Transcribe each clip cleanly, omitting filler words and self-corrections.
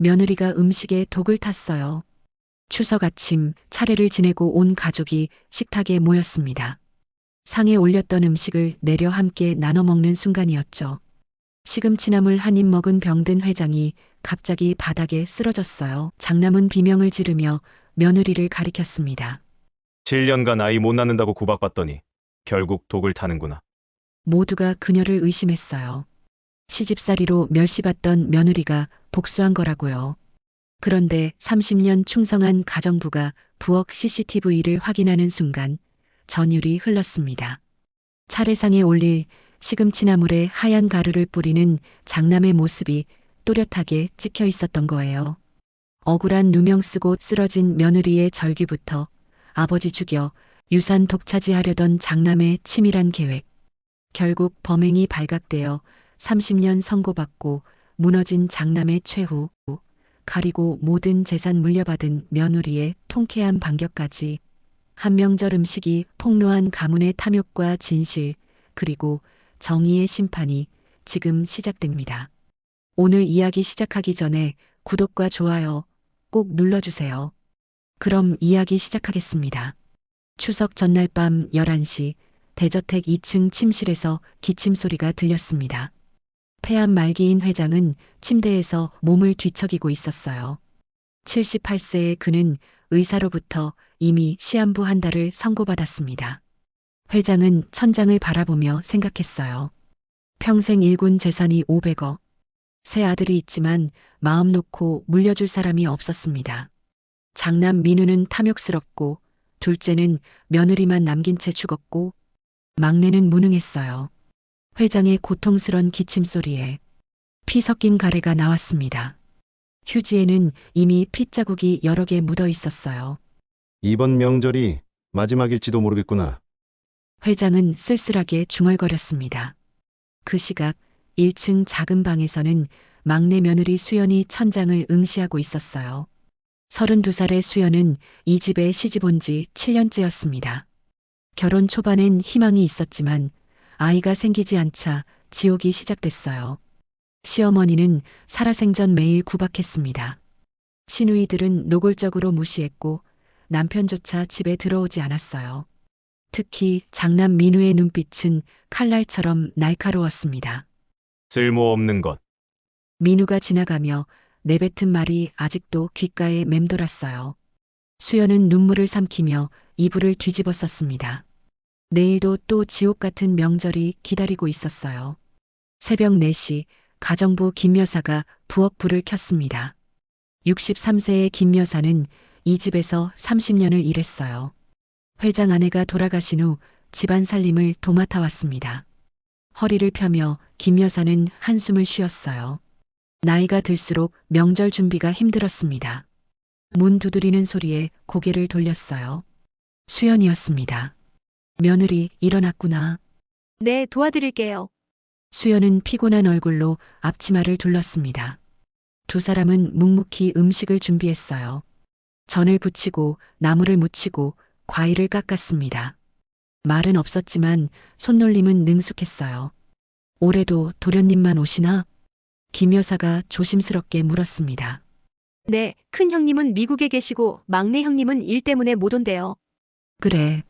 며느리가 음식에 독을 탔어요. 추석 아침 차례를 지내고 온 가족이 식탁에 모였습니다. 상에 올렸던 음식을 내려 함께 나눠 먹는 순간이었죠. 시금치나물 한 입 먹은 병든 회장이 갑자기 바닥에 쓰러졌어요. 장남은 비명을 지르며 며느리를 가리켰습니다. 7년간 아이 못 낳는다고 구박받더니 결국 독을 타는구나. 모두가 그녀를 의심했어요. 시집살이로 멸시받던 며느리가 복수한 거라고요. 그런데 30년 충성한 가정부가 부엌 CCTV를 확인하는 순간 전율이 흘렀습니다. 차례상에 올릴 시금치나물에 하얀 가루를 뿌리는 장남의 모습이 또렷하게 찍혀 있었던 거예요. 억울한 누명 쓰고 쓰러진 며느리의 절규부터 아버지 죽여 유산 독차지하려던 장남의 치밀한 계획. 결국 범행이 발각되어 30년 선고받고 무너진 장남의 최후, 가리고 모든 재산 물려받은 며느리의 통쾌한 반격까지 한명절 음식이 폭로한 가문의 탐욕과 진실, 그리고 정의의 심판이 지금 시작됩니다. 오늘 이야기 시작하기 전에 구독과 좋아요 꼭 눌러주세요. 그럼 이야기 시작하겠습니다. 추석 전날 밤 11시 대저택 2층 침실에서 기침 소리가 들렸습니다. 폐암 말기인 회장은 침대에서 몸을 뒤척이고 있었어요. 78세의 그는 의사로부터 이미 시한부 한 달을 선고받았습니다. 회장은 천장을 바라보며 생각했어요. 평생 일군 재산이 500억. 세 아들이 있지만 마음 놓고 물려줄 사람이 없었습니다. 장남 민우는 탐욕스럽고 둘째는 며느리만 남긴 채 죽었고 막내는 무능했어요. 회장의 고통스런 기침 소리에 피 섞인 가래가 나왔습니다. 휴지에는 이미 핏자국이 여러 개 묻어 있었어요. 이번 명절이 마지막일지도 모르겠구나. 회장은 쓸쓸하게 중얼거렸습니다. 그 시각 1층 작은 방에서는 막내 며느리 수연이 천장을 응시하고 있었어요. 32살의 수연은 이 집에 시집 온 지 7년째였습니다. 결혼 초반엔 희망이 있었지만 아이가 생기지 않자 지옥이 시작됐어요. 시어머니는 살아생전 매일 구박했습니다. 시누이들은 노골적으로 무시했고 남편조차 집에 들어오지 않았어요. 특히 장남 민우의 눈빛은 칼날처럼 날카로웠습니다. 쓸모없는 것. 민우가 지나가며 내뱉은 말이 아직도 귓가에 맴돌았어요. 수연은 눈물을 삼키며 이불을 뒤집어 썼습니다. 내일도 또 지옥 같은 명절이 기다리고 있었어요. 새벽 4시 가정부 김 여사가 부엌 불을 켰습니다. 63세의 김 여사는 이 집에서 30년을 일했어요. 회장 아내가 돌아가신 후 집안 살림을 도맡아 왔습니다. 허리를 펴며 김 여사는 한숨을 쉬었어요. 나이가 들수록 명절 준비가 힘들었습니다. 문 두드리는 소리에 고개를 돌렸어요. 수연이었습니다. 며느리 일어났구나. 네, 도와드릴게요. 수연은 피곤한 얼굴로 앞치마를 둘렀습니다. 두 사람은 묵묵히 음식을 준비했어요. 전을 부치고 나물을 무치고 과일을 깎았습니다. 말은 없었지만 손놀림은 능숙했어요. 올해도 도련님만 오시나? 김 여사가 조심스럽게 물었습니다. 네, 큰 형님은 미국에 계시고 막내 형님은 일 때문에 못 온대요. 그래.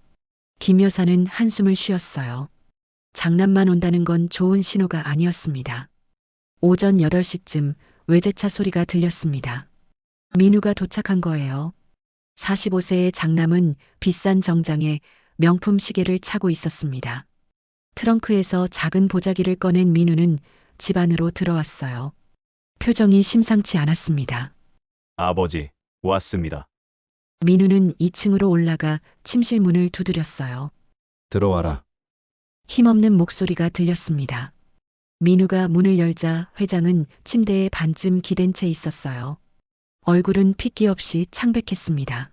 김 여사는 한숨을 쉬었어요. 장남만 온다는 건 좋은 신호가 아니었습니다. 오전 8시쯤 외제차 소리가 들렸습니다. 민우가 도착한 거예요. 45세의 장남은 비싼 정장에 명품 시계를 차고 있었습니다. 트렁크에서 작은 보자기를 꺼낸 민우는 집 안으로 들어왔어요. 표정이 심상치 않았습니다. 아버지, 왔습니다. 민우는 2층으로 올라가 침실 문을 두드렸어요. 들어와라. 힘없는 목소리가 들렸습니다. 민우가 문을 열자 회장은 침대에 반쯤 기댄 채 있었어요. 얼굴은 핏기 없이 창백했습니다.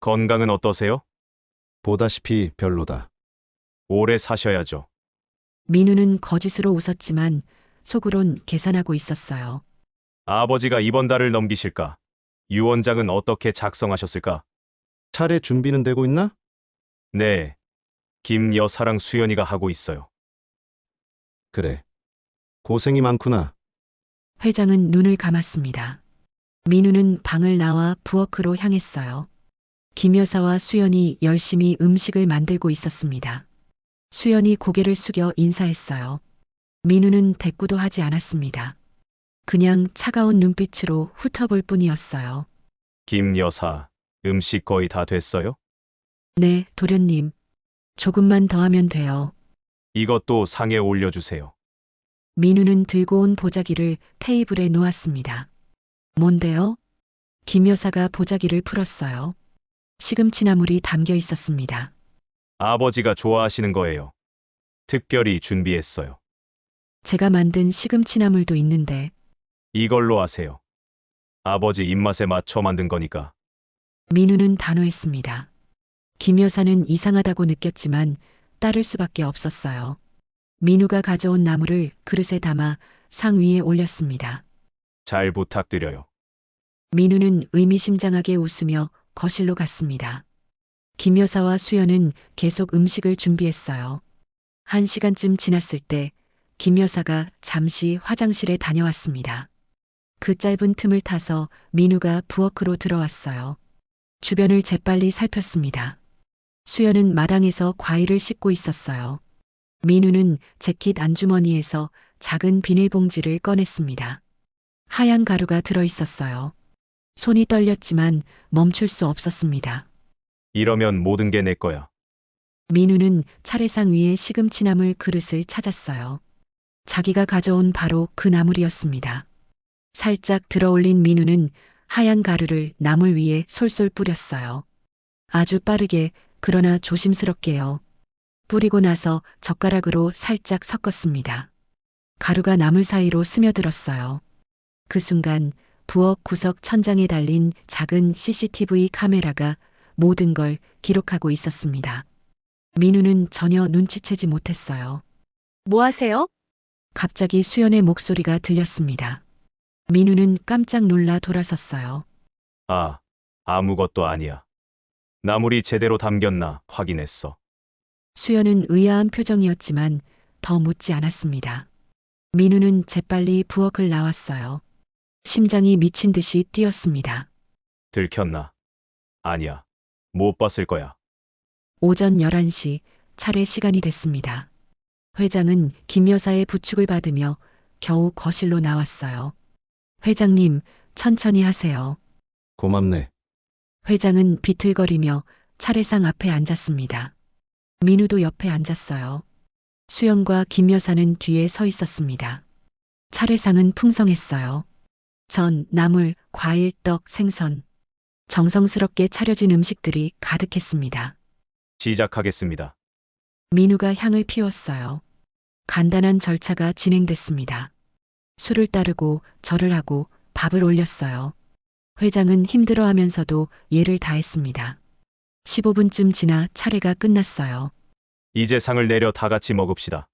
건강은 어떠세요? 보다시피 별로다. 오래 사셔야죠. 민우는 거짓으로 웃었지만 속으론 계산하고 있었어요. 아버지가 이번 달을 넘기실까? 유언장은 어떻게 작성하셨을까? 차례 준비는 되고 있나? 네. 김 여사랑 수연이가 하고 있어요. 그래. 고생이 많구나. 회장은 눈을 감았습니다. 민우는 방을 나와 부엌으로 향했어요. 김 여사와 수연이 열심히 음식을 만들고 있었습니다. 수연이 고개를 숙여 인사했어요. 민우는 대꾸도 하지 않았습니다. 그냥 차가운 눈빛으로 훑어볼 뿐이었어요. 김 여사, 음식 거의 다 됐어요? 네, 도련님. 조금만 더 하면 돼요. 이것도 상에 올려주세요. 민우는 들고 온 보자기를 테이블에 놓았습니다. 뭔데요? 김 여사가 보자기를 풀었어요. 시금치나물이 담겨 있었습니다. 아버지가 좋아하시는 거예요. 특별히 준비했어요. 제가 만든 시금치나물도 있는데 이걸로 하세요. 아버지 입맛에 맞춰 만든 거니까. 민우는 단호했습니다. 김 여사는 이상하다고 느꼈지만 따를 수밖에 없었어요. 민우가 가져온 나물을 그릇에 담아 상 위에 올렸습니다. 잘 부탁드려요. 민우는 의미심장하게 웃으며 거실로 갔습니다. 김 여사와 수연은 계속 음식을 준비했어요. 1시간쯤 지났을 때 김 여사가 잠시 화장실에 다녀왔습니다. 그 짧은 틈을 타서 민우가 부엌으로 들어왔어요. 주변을 재빨리 살폈습니다. 수연은 마당에서 과일을 씻고 있었어요. 민우는 재킷 안주머니에서 작은 비닐봉지를 꺼냈습니다. 하얀 가루가 들어 있었어요. 손이 떨렸지만 멈출 수 없었습니다. 이러면 모든 게 내 거야. 민우는 차례상 위에 시금치나물 그릇을 찾았어요. 자기가 가져온 바로 그 나물이었습니다. 살짝 들어올린 민우는 하얀 가루를 나물 위에 솔솔 뿌렸어요. 아주 빠르게 그러나 조심스럽게요. 뿌리고 나서 젓가락으로 살짝 섞었습니다. 가루가 나물 사이로 스며들었어요. 그 순간 부엌 구석 천장에 달린 작은 CCTV 카메라가 모든 걸 기록하고 있었습니다. 민우는 전혀 눈치채지 못했어요. 뭐 하세요? 갑자기 수연의 목소리가 들렸습니다. 민우는 깜짝 놀라 돌아섰어요. 아, 아무것도 아니야. 나물이 제대로 담겼나 확인했어. 수연은 의아한 표정이었지만 더 묻지 않았습니다. 민우는 재빨리 부엌을 나왔어요. 심장이 미친 듯이 뛰었습니다. 들켰나? 아니야. 못 봤을 거야. 오전 11시 차례 시간이 됐습니다. 회장은 김 여사의 부축을 받으며 겨우 거실로 나왔어요. 회장님, 천천히 하세요. 고맙네. 회장은 비틀거리며 차례상 앞에 앉았습니다. 민우도 옆에 앉았어요. 수연과 김 여사는 뒤에 서 있었습니다. 차례상은 풍성했어요. 전, 나물, 과일, 떡, 생선. 정성스럽게 차려진 음식들이 가득했습니다. 시작하겠습니다. 민우가 향을 피웠어요. 간단한 절차가 진행됐습니다. 술을 따르고 절을 하고 밥을 올렸어요. 회장은 힘들어하면서도 예를 다했습니다. 15분쯤 지나 차례가 끝났어요. 이제 상을 내려 다 같이 먹읍시다.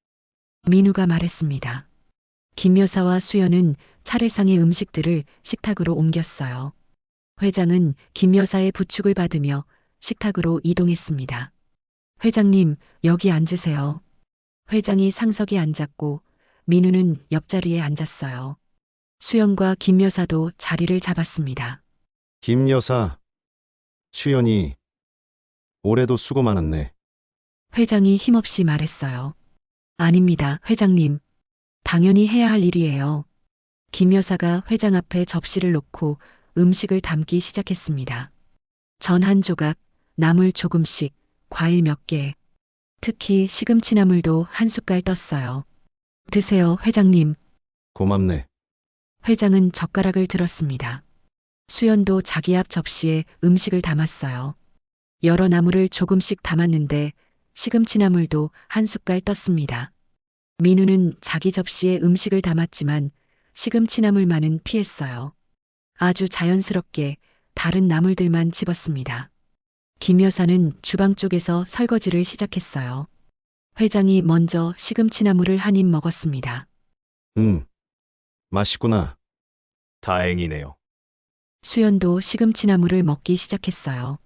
민우가 말했습니다. 김 여사와 수연은 차례상의 음식들을 식탁으로 옮겼어요. 회장은 김 여사의 부축을 받으며 식탁으로 이동했습니다. 회장님, 여기 앉으세요. 회장이 상석에 앉았고 민우는 옆자리에 앉았어요. 수연과 김 여사도 자리를 잡았습니다. 김 여사, 수연이 올해도 수고 많았네. 회장이 힘없이 말했어요. 아닙니다, 회장님. 당연히 해야 할 일이에요. 김 여사가 회장 앞에 접시를 놓고 음식을 담기 시작했습니다. 전 한 조각, 나물 조금씩, 과일 몇 개. 특히 시금치나물도 한 숟갈 떴어요. 드세요, 회장님. 고맙네. 회장은 젓가락을 들었습니다. 수연도 자기 앞 접시에 음식을 담았어요. 여러 나물을 조금씩 담았는데 시금치나물도 한 숟갈 떴습니다. 민우는 자기 접시에 음식을 담았지만 시금치나물만은 피했어요. 아주 자연스럽게 다른 나물들만 집었습니다. 김 여사는 주방 쪽에서 설거지를 시작했어요. 회장이 먼저 시금치나물을 한 입 먹었습니다. 맛있구나. 다행이네요. 수연도 시금치나물을 먹기 시작했어요.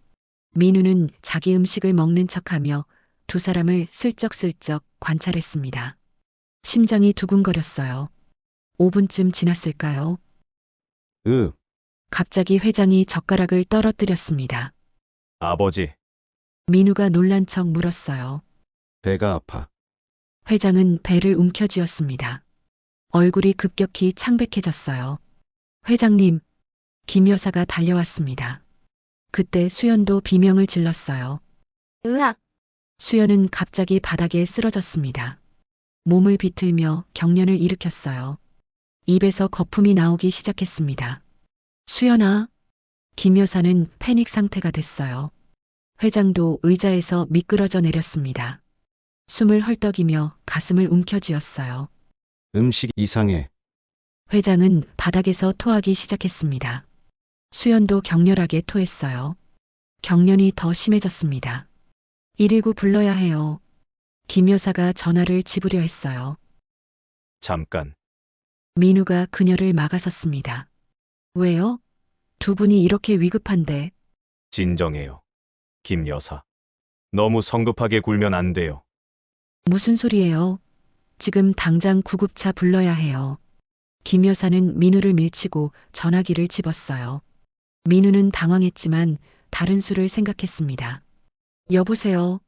민우는 자기 음식을 먹는 척하며 두 사람을 슬쩍슬쩍 관찰했습니다. 심장이 두근거렸어요. 5분쯤 지났을까요? 갑자기 회장이 젓가락을 떨어뜨렸습니다. 아버지, 민우가 놀란 척 물었어요. 배가 아파. 회장은 배를 움켜쥐었습니다. 얼굴이 급격히 창백해졌어요. 회장님, 김 여사가 달려왔습니다. 그때 수연도 비명을 질렀어요. 으악! 수연은 갑자기 바닥에 쓰러졌습니다. 몸을 비틀며 경련을 일으켰어요. 입에서 거품이 나오기 시작했습니다. 수연아, 김 여사는 패닉 상태가 됐어요. 회장도 의자에서 미끄러져 내렸습니다. 숨을 헐떡이며 가슴을 움켜쥐었어요. 음식이 이상해. 회장은 바닥에서 토하기 시작했습니다. 수연도 격렬하게 토했어요. 경련이 더 심해졌습니다. 119 불러야 해요. 김 여사가 전화를 집으려 했어요. 잠깐. 민우가 그녀를 막아섰습니다. 왜요? 두 분이 이렇게 위급한데. 진정해요. 김 여사. 너무 성급하게 굴면 안 돼요. 무슨 소리예요? 지금 당장 구급차 불러야 해요. 김 여사는 민우를 밀치고 전화기를 집었어요. 민우는 당황했지만 다른 수를 생각했습니다. 여보세요?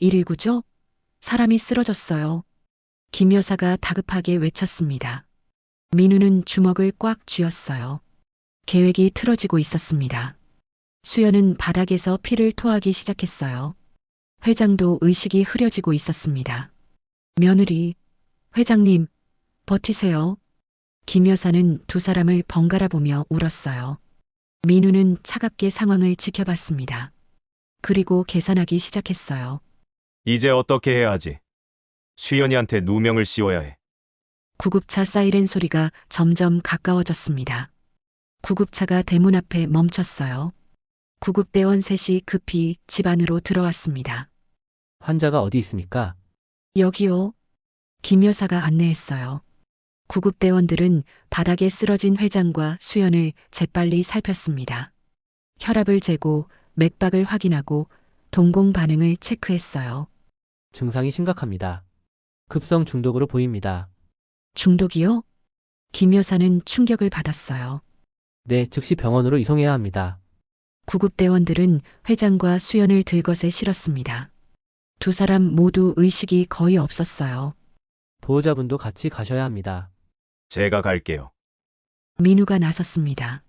119죠? 사람이 쓰러졌어요. 김 여사가 다급하게 외쳤습니다. 민우는 주먹을 꽉 쥐었어요. 계획이 틀어지고 있었습니다. 수연은 바닥에서 피를 토하기 시작했어요. 회장도 의식이 흐려지고 있었습니다. 며느리, 회장님, 버티세요. 김 여사는 두 사람을 번갈아 보며 울었어요. 민우는 차갑게 상황을 지켜봤습니다. 그리고 계산하기 시작했어요. 이제 어떻게 해야 하지? 수연이한테 누명을 씌워야 해. 구급차 사이렌 소리가 점점 가까워졌습니다. 구급차가 대문 앞에 멈췄어요. 구급대원 셋이 급히 집 안으로 들어왔습니다. 환자가 어디 있습니까? 여기요. 김 여사가 안내했어요. 구급대원들은 바닥에 쓰러진 회장과 수연을 재빨리 살폈습니다. 혈압을 재고 맥박을 확인하고 동공 반응을 체크했어요. 증상이 심각합니다. 급성 중독으로 보입니다. 중독이요? 김 여사는 충격을 받았어요. 네, 즉시 병원으로 이송해야 합니다. 구급대원들은 회장과 수연을 들것에 실었습니다. 두 사람 모두 의식이 거의 없었어요. 보호자분도 같이 가셔야 합니다. 제가 갈게요. 민우가 나섰습니다.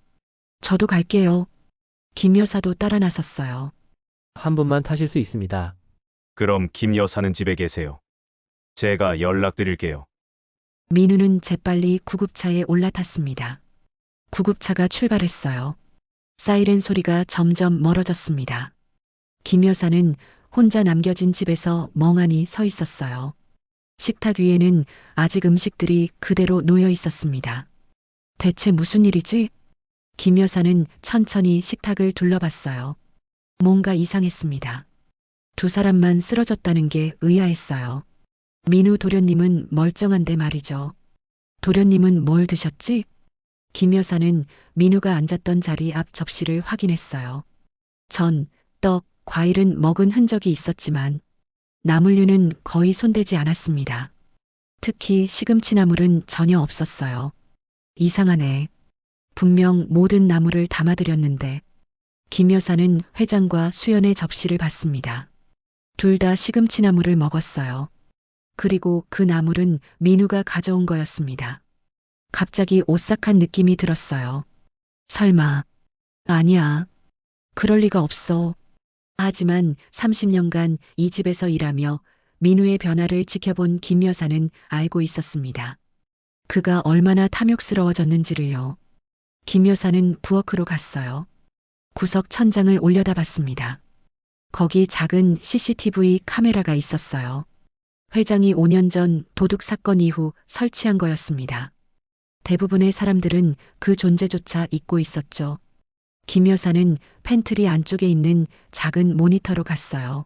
저도 갈게요. 김 여사도 따라 나섰어요. 한 분만 타실 수 있습니다. 그럼 김 여사는 집에 계세요. 제가 연락드릴게요. 민우는 재빨리 구급차에 올라탔습니다. 구급차가 출발했어요. 사이렌 소리가 점점 멀어졌습니다. 김 여사는 혼자 남겨진 집에서 멍하니 서 있었어요. 식탁 위에는 아직 음식들이 그대로 놓여 있었습니다. 대체 무슨 일이지? 김 여사는 천천히 식탁을 둘러봤어요. 뭔가 이상했습니다. 두 사람만 쓰러졌다는 게 의아했어요. 민우 도련님은 멀쩡한데 말이죠. 도련님은 뭘 드셨지? 김 여사는 민우가 앉았던 자리 앞 접시를 확인했어요. 전, 떡, 과일은 먹은 흔적이 있었지만 나물류는 거의 손대지 않았습니다. 특히 시금치 나물은 전혀 없었어요. 이상하네. 분명 모든 나물을 담아드렸는데. 김 여사는 회장과 수연의 접시를 받습니다. 둘 다 시금치 나물을 먹었어요. 그리고 그 나물은 민우가 가져온 거였습니다. 갑자기 오싹한 느낌이 들었어요. 설마. 아니야. 그럴 리가 없어. 하지만 30년간 이 집에서 일하며 민우의 변화를 지켜본 김 여사는 알고 있었습니다. 그가 얼마나 탐욕스러워졌는지를요. 김 여사는 부엌으로 갔어요. 구석 천장을 올려다봤습니다. 거기 작은 CCTV 카메라가 있었어요. 회장이 5년 전 도둑 사건 이후 설치한 거였습니다. 대부분의 사람들은 그 존재조차 잊고 있었죠. 김 여사는 팬트리 안쪽에 있는 작은 모니터로 갔어요.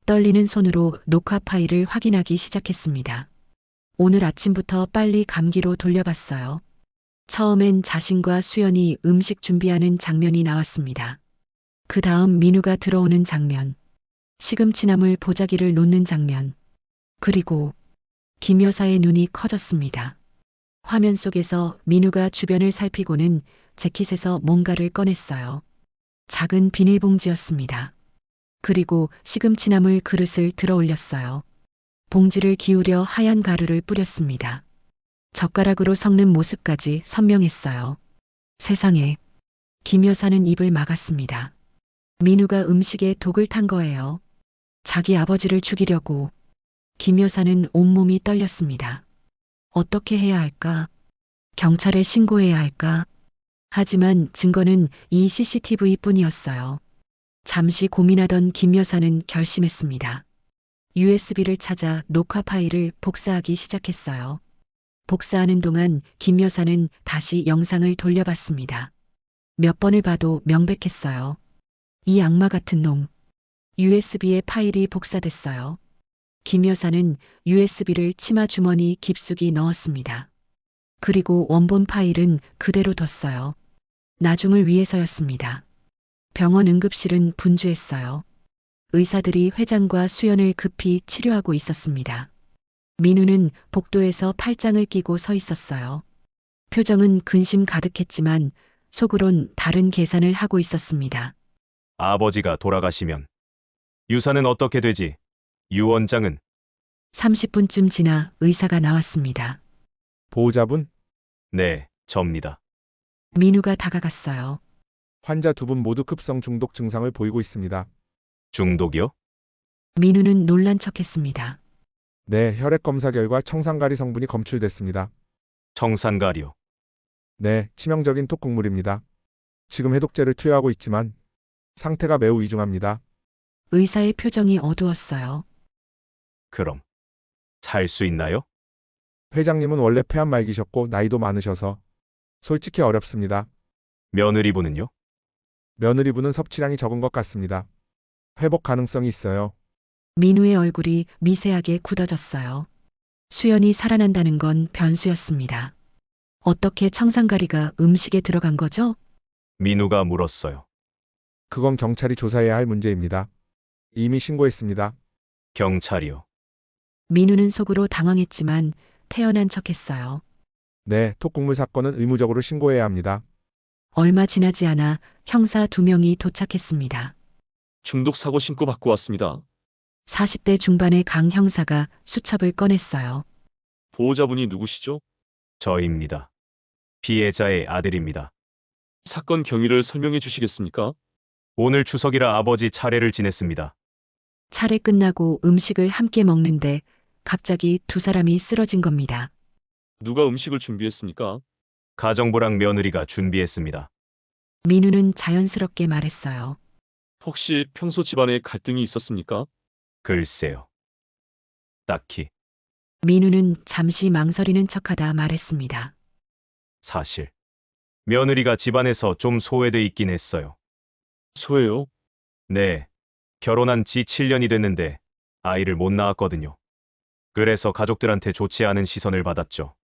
떨리는 손으로 녹화 파일을 확인하기 시작했습니다. 오늘 아침부터 빨리 감기로 돌려봤어요. 처음엔 자신과 수연이 음식 준비하는 장면이 나왔습니다. 그 다음 민우가 들어오는 장면, 시금치나물 보자기를 놓는 장면, 그리고 김 여사의 눈이 커졌습니다. 화면 속에서 민우가 주변을 살피고는 재킷에서 뭔가를 꺼냈어요. 작은 비닐봉지였습니다. 그리고 시금치나물 그릇을 들어 올렸어요. 봉지를 기울여 하얀 가루를 뿌렸습니다. 젓가락으로 섞는 모습까지 선명했어요. 세상에. 김 여사는 입을 막았습니다. 민우가 음식에 독을 탄 거예요. 자기 아버지를 죽이려고. 김 여사는 온몸이 떨렸습니다. 어떻게 해야 할까? 경찰에 신고해야 할까? 하지만 증거는 이 CCTV뿐이었어요. 잠시 고민하던 김 여사는 결심했습니다. USB를 찾아 녹화 파일을 복사하기 시작했어요. 복사하는 동안 김 여사는 다시 영상을 돌려봤습니다. 몇 번을 봐도 명백했어요. 이 악마 같은 놈. USB에 파일이 복사됐어요. 김 여사는 USB를 치마 주머니 깊숙이 넣었습니다. 그리고 원본 파일은 그대로 뒀어요. 나중을 위해서였습니다. 병원 응급실은 분주했어요. 의사들이 회장과 수연을 급히 치료하고 있었습니다. 민우는 복도에서 팔짱을 끼고 서 있었어요. 표정은 근심 가득했지만 속으론 다른 계산을 하고 있었습니다. 아버지가 돌아가시면 유산은 어떻게 되지? 유 원장은 30분쯤 지나 의사가 나왔습니다. 보호자분, 네, 접니다. 민우가 다가갔어요. 환자 두 분 모두 급성 중독 증상을 보이고 있습니다. 중독이요? 민우는 놀란 척했습니다. 네, 혈액 검사 결과 청산가리 성분이 검출됐습니다. 청산가리요. 네, 치명적인 톡국물입니다. 지금 해독제를 투여하고 있지만 상태가 매우 위중합니다. 의사의 표정이 어두웠어요. 그럼 살 수 있나요? 회장님은 원래 폐암 말기셨고 나이도 많으셔서 솔직히 어렵습니다. 며느리분은요? 며느리분은 섭취량이 적은 것 같습니다. 회복 가능성이 있어요. 민우의 얼굴이 미세하게 굳어졌어요. 수연이 살아난다는 건 변수였습니다. 어떻게 청산가리가 음식에 들어간 거죠? 민우가 물었어요. 그건 경찰이 조사해야 할 문제입니다. 이미 신고했습니다. 경찰이요. 민우는 속으로 당황했지만 태연한 척했어요. 네, 톡국물 사건은 의무적으로 신고해야 합니다. 얼마 지나지 않아 형사 2명이 도착했습니다. 중독 사고 신고 받고 왔습니다. 40대 중반의 강 형사가 수첩을 꺼냈어요. 보호자분이 누구시죠? 저입니다. 피해자의 아들입니다. 사건 경위를 설명해 주시겠습니까? 오늘 추석이라 아버지 차례를 지냈습니다. 차례 끝나고 음식을 함께 먹는데 갑자기 두 사람이 쓰러진 겁니다. 누가 음식을 준비했습니까? 가정부랑 며느리가 준비했습니다. 민우는 자연스럽게 말했어요. 혹시 평소 집안에 갈등이 있었습니까? 글쎄요. 딱히 민우는 잠시 망설이는 척하다 말했습니다. 사실 며느리가 집안에서 좀 소외돼 있긴 했어요. 소예요? 네. 결혼한 지 7년이 됐는데 아이를 못 낳았거든요. 그래서 가족들한테 좋지 않은 시선을 받았죠.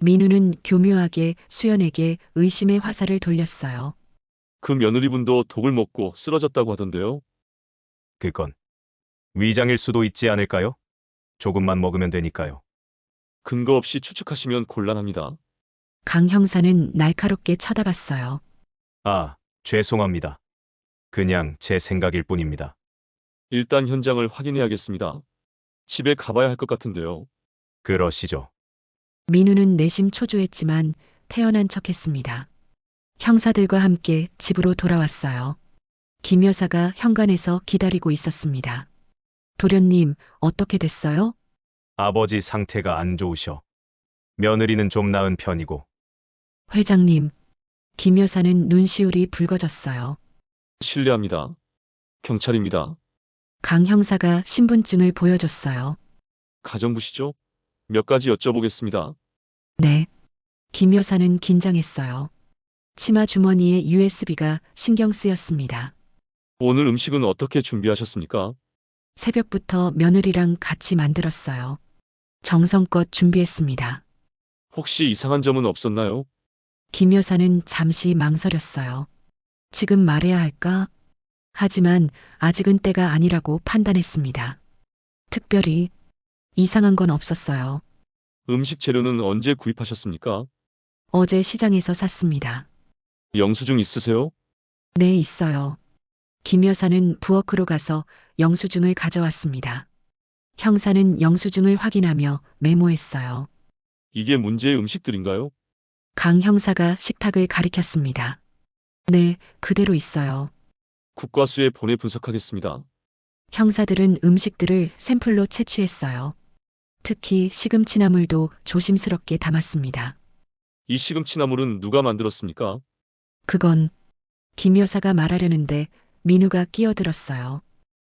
민우는 교묘하게 수연에게 의심의 화살을 돌렸어요. 그 며느리분도 독을 먹고 쓰러졌다고 하던데요. 그건 위장일 수도 있지 않을까요? 조금만 먹으면 되니까요. 근거 없이 추측하시면 곤란합니다. 강 형사는 날카롭게 쳐다봤어요. 아, 죄송합니다. 그냥 제 생각일 뿐입니다. 일단 현장을 확인해야겠습니다. 집에 가봐야 할 것 같은데요. 그러시죠. 민우는 내심 초조했지만 태연한 척했습니다. 형사들과 함께 집으로 돌아왔어요. 김 여사가 현관에서 기다리고 있었습니다. 도련님, 어떻게 됐어요? 아버지 상태가 안 좋으셔. 며느리는 좀 나은 편이고. 회장님. 김 여사는 눈시울이 붉어졌어요. 실례합니다. 경찰입니다. 강 형사가 신분증을 보여줬어요. 가정부시죠? 몇 가지 여쭤보겠습니다. 네. 김 여사는 긴장했어요. 치마 주머니에 USB가 신경 쓰였습니다. 오늘 음식은 어떻게 준비하셨습니까? 새벽부터 며느리랑 같이 만들었어요. 정성껏 준비했습니다. 혹시 이상한 점은 없었나요? 김 여사는 잠시 망설였어요. 지금 말해야 할까? 하지만 아직은 때가 아니라고 판단했습니다. 특별히 이상한 건 없었어요. 음식 재료는 언제 구입하셨습니까? 어제 시장에서 샀습니다. 영수증 있으세요? 네, 있어요. 김 여사는 부엌으로 가서 영수증을 가져왔습니다. 형사는 영수증을 확인하며 메모했어요. 이게 문제의 음식들인가요? 강 형사가 식탁을 가리켰습니다. 네, 그대로 있어요. 국과수에 보내 분석하겠습니다. 형사들은 음식들을 샘플로 채취했어요. 특히 시금치나물도 조심스럽게 담았습니다. 이 시금치나물은 누가 만들었습니까? 그건 김 여사가 말하려는데 민우가 끼어들었어요.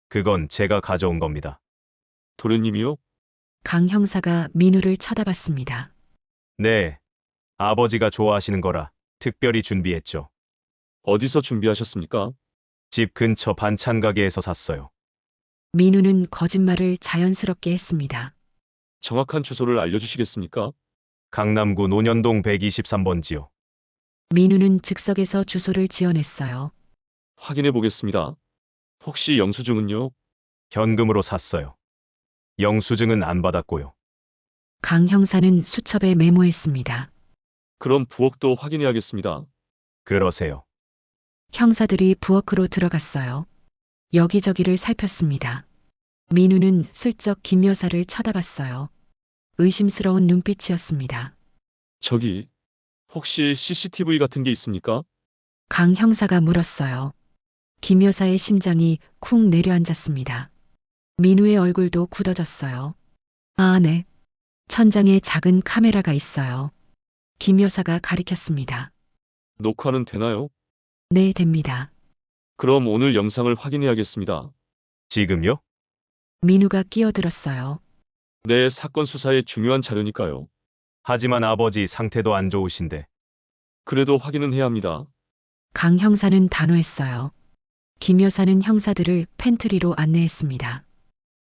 그건 제가 가져온 겁니다. 도련님이요? 강 형사가 민우를 쳐다봤습니다. 네. 아버지가 좋아하시는 거라 특별히 준비했죠. 어디서 준비하셨습니까? 집 근처 반찬 가게에서 샀어요. 민우는 거짓말을 자연스럽게 했습니다. 정확한 주소를 알려주시겠습니까? 강남구 논현동 123번지요. 민우는 즉석에서 주소를 지어냈어요. 확인해 보겠습니다. 혹시 영수증은요? 현금으로 샀어요. 영수증은 안 받았고요. 강 형사는 수첩에 메모했습니다. 그럼 부엌도 확인해야겠습니다. 그러세요. 형사들이 부엌으로 들어갔어요. 여기저기를 살폈습니다. 민우는 슬쩍 김 여사를 쳐다봤어요. 의심스러운 눈빛이었습니다. 저기, 혹시 CCTV 같은 게 있습니까? 강 형사가 물었어요. 김 여사의 심장이 쿵 내려앉았습니다. 민우의 얼굴도 굳어졌어요. 아, 네. 천장에 작은 카메라가 있어요. 김 여사가 가리켰습니다. 녹화는 되나요? 네, 됩니다. 그럼 오늘 영상을 확인해야겠습니다. 지금요? 민우가 끼어들었어요. 네, 사건 수사의 중요한 자료니까요. 하지만 아버지 상태도 안 좋으신데. 그래도 확인은 해야 합니다. 강 형사는 단호했어요. 김 여사는 형사들을 팬트리로 안내했습니다.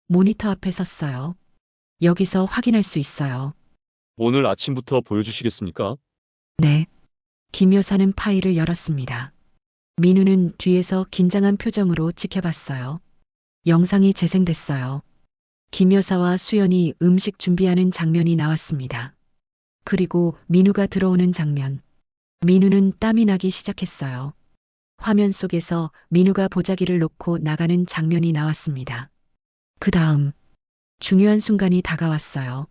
모니터 앞에 섰어요. 여기서 확인할 수 있어요. 오늘 아침부터 보여주시겠습니까? 네. 김 여사는 파일을 열었습니다. 민우는 뒤에서 긴장한 표정으로 지켜봤어요. 영상이 재생됐어요. 김 여사와 수연이 음식 준비하는 장면이 나왔습니다. 그리고 민우가 들어오는 장면. 민우는 땀이 나기 시작했어요. 화면 속에서 민우가 보자기를 놓고 나가는 장면이 나왔습니다. 그 다음 중요한 순간이 다가왔어요.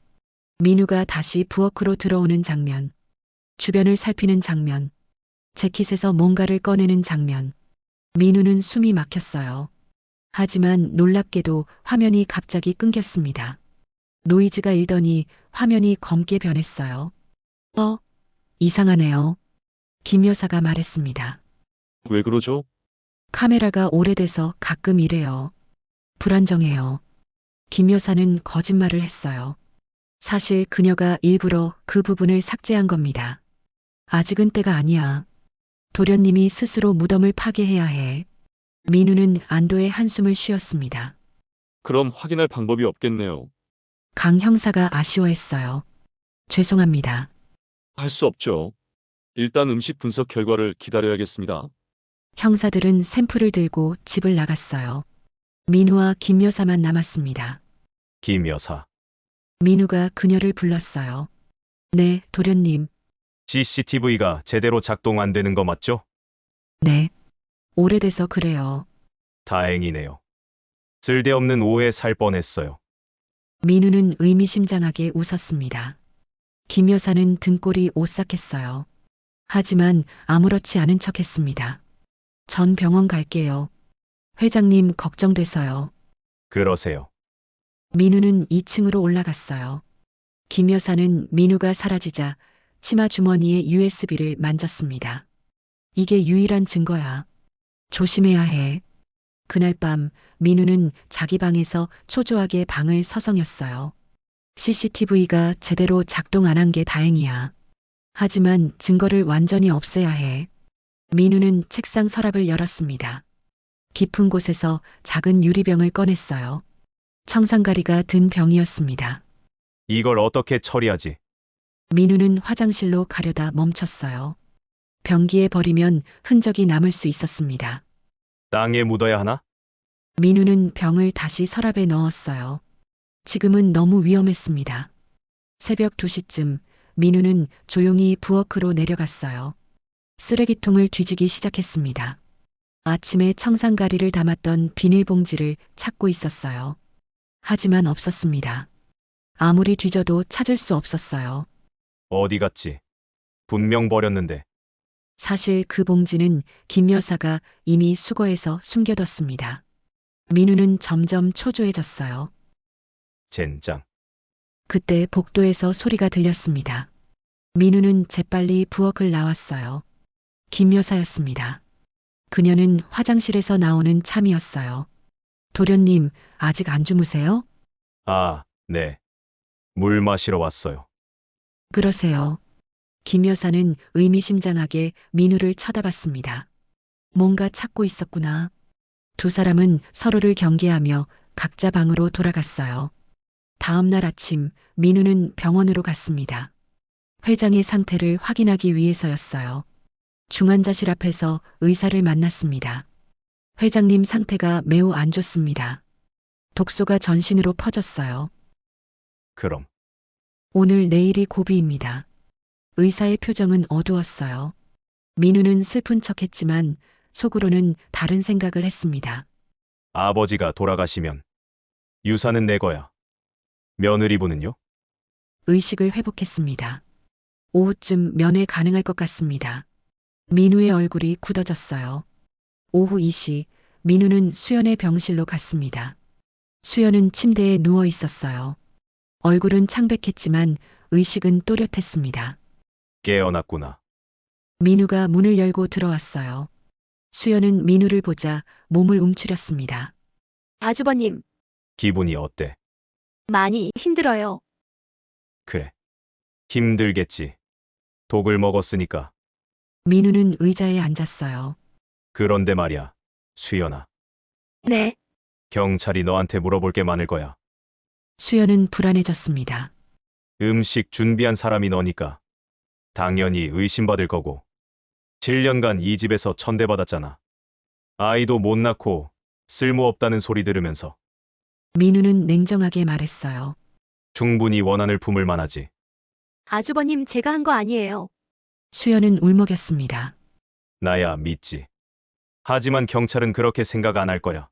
민우가 다시 부엌으로 들어오는 장면. 주변을 살피는 장면. 재킷에서 뭔가를 꺼내는 장면. 민우는 숨이 막혔어요. 하지만 놀랍게도 화면이 갑자기 끊겼습니다. 노이즈가 일더니 화면이 검게 변했어요. 이상하네요. 김 여사가 말했습니다. 왜 그러죠? 카메라가 오래돼서 가끔 이래요. 불안정해요. 김 여사는 거짓말을 했어요. 사실 그녀가 일부러 그 부분을 삭제한 겁니다. 아직은 때가 아니야. 도련님이 스스로 무덤을 파괴해야 해. 민우는 안도의 한숨을 쉬었습니다. 그럼 확인할 방법이 없겠네요. 강 형사가 아쉬워했어요. 죄송합니다. 할 수 없죠. 일단 음식 분석 결과를 기다려야겠습니다. 형사들은 샘플을 들고 집을 나갔어요. 민우와 김 여사만 남았습니다. 김 여사. 민우가 그녀를 불렀어요. 네, 도련님. CCTV가 제대로 작동 안 되는 거 맞죠? 네. 오래돼서 그래요. 다행이네요. 쓸데없는 오해 살 뻔했어요. 민우는 의미심장하게 웃었습니다. 김 여사는 등골이 오싹했어요. 하지만 아무렇지 않은 척 했습니다. 전 병원 갈게요. 회장님 걱정돼서요. 그러세요. 민우는 2층으로 올라갔어요. 김 여사는 민우가 사라지자 치마 주머니에 USB를 만졌습니다. 이게 유일한 증거야. 조심해야 해. 그날 밤 민우는 자기 방에서 초조하게 방을 서성였어요. CCTV가 제대로 작동 안 한 게 다행이야. 하지만 증거를 완전히 없애야 해. 민우는 책상 서랍을 열었습니다. 깊은 곳에서 작은 유리병을 꺼냈어요. 청산가리가 든 병이었습니다. 이걸 어떻게 처리하지? 민우는 화장실로 가려다 멈췄어요. 변기에 버리면 흔적이 남을 수 있었습니다. 땅에 묻어야 하나? 민우는 병을 다시 서랍에 넣었어요. 지금은 너무 위험했습니다. 새벽 2시쯤 민우는 조용히 부엌으로 내려갔어요. 쓰레기통을 뒤지기 시작했습니다. 아침에 청산가리를 담았던 비닐봉지를 찾고 있었어요. 하지만 없었습니다. 아무리 뒤져도 찾을 수 없었어요. 어디 갔지? 분명 버렸는데. 사실 그 봉지는 김 여사가 이미 수거해서 숨겨뒀습니다. 민우는 점점 초조해졌어요. 젠장. 그때 복도에서 소리가 들렸습니다. 민우는 재빨리 부엌을 나왔어요. 김 여사였습니다. 그녀는 화장실에서 나오는 참이었어요. 도련님, 아직 안 주무세요? 아, 네. 물 마시러 왔어요. 그러세요. 김 여사는 의미심장하게 민우를 쳐다봤습니다. 뭔가 찾고 있었구나. 두 사람은 서로를 경계하며 각자 방으로 돌아갔어요. 다음 날 아침 민우는 병원으로 갔습니다. 회장의 상태를 확인하기 위해서였어요. 중환자실 앞에서 의사를 만났습니다. 회장님 상태가 매우 안 좋습니다. 독소가 전신으로 퍼졌어요. 그럼 오늘 내일이 고비입니다. 의사의 표정은 어두웠어요. 민우는 슬픈 척했지만 속으로는 다른 생각을 했습니다. 아버지가 돌아가시면 유산은 내 거야. 며느리분은요? 의식을 회복했습니다. 오후쯤 면회 가능할 것 같습니다. 민우의 얼굴이 굳어졌어요. 오후 2시 민우는 수연의 병실로 갔습니다. 수연은 침대에 누워 있었어요. 얼굴은 창백했지만 의식은 또렷했습니다. 깨어났구나. 민우가 문을 열고 들어왔어요. 수연은 민우를 보자 몸을 움츠렸습니다. 아주버님, 기분이 어때? 많이 힘들어요. 그래. 힘들겠지. 독을 먹었으니까. 민우는 의자에 앉았어요. 그런데 말야, 수연아. 네, 경찰이 너한테 물어볼 게 많을 거야. 수연은 불안해졌습니다. 음식 준비한 사람이 너니까. 당연히 의심받을 거고. 7년간 이 집에서 천대받았잖아. 아이도 못 낳고 쓸모없다는 소리 들으면서 민우는 냉정하게 말했어요. 충분히 원한을 품을 만하지. 아주버님 제가 한 거 아니에요. 수연은 울먹였습니다. 나야 믿지. 하지만 경찰은 그렇게 생각 안 할 거야.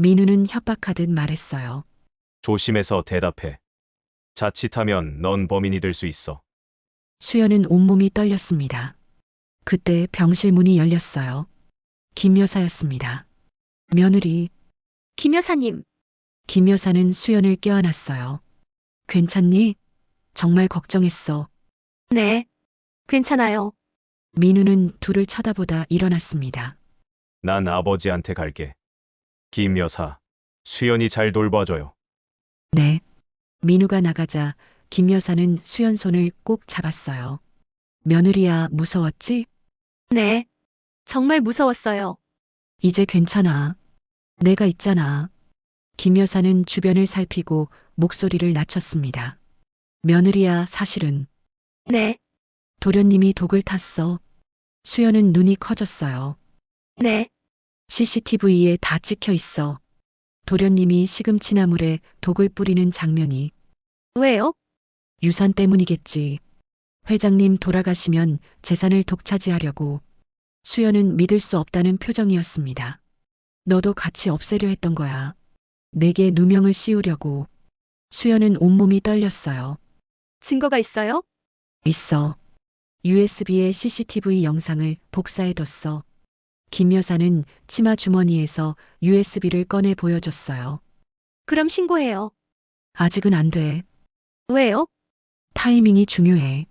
민우는 협박하듯 말했어요. 조심해서 대답해. 자칫하면 넌 범인이 될 수 있어. 수연은 온몸이 떨렸습니다. 그때 병실 문이 열렸어요. 김 여사였습니다. 며느리, 김 여사님, 김 여사는 수연을 껴안았어요. 괜찮니? 정말 걱정했어. 네, 괜찮아요. 민우는 둘을 쳐다보다 일어났습니다. 난 아버지한테 갈게. 김 여사, 수연이 잘 돌봐줘요. 네. 민우가 나가자 김 여사는 수연 손을 꼭 잡았어요. 며느리야, 무서웠지? 네, 정말 무서웠어요. 이제 괜찮아. 내가 있잖아. 김 여사는 주변을 살피고 목소리를 낮췄습니다. 며느리야, 사실은 네, 도련님이 독을 탔어. 수연은 눈이 커졌어요. 네, CCTV에 다 찍혀 있어. 도련님이 시금치나물에 독을 뿌리는 장면이. 왜요? 유산 때문이겠지. 회장님 돌아가시면 재산을 독차지하려고. 수연은 믿을 수 없다는 표정이었습니다. 너도 같이 없애려 했던 거야. 내게 누명을 씌우려고. 수연은 온몸이 떨렸어요. 증거가 있어요? 있어. USB에 CCTV 영상을 복사해뒀어. 김 여사는 치마 주머니에서 USB를 꺼내 보여줬어요. 그럼 신고해요. 아직은 안 돼. 왜요? 타이밍이 중요해.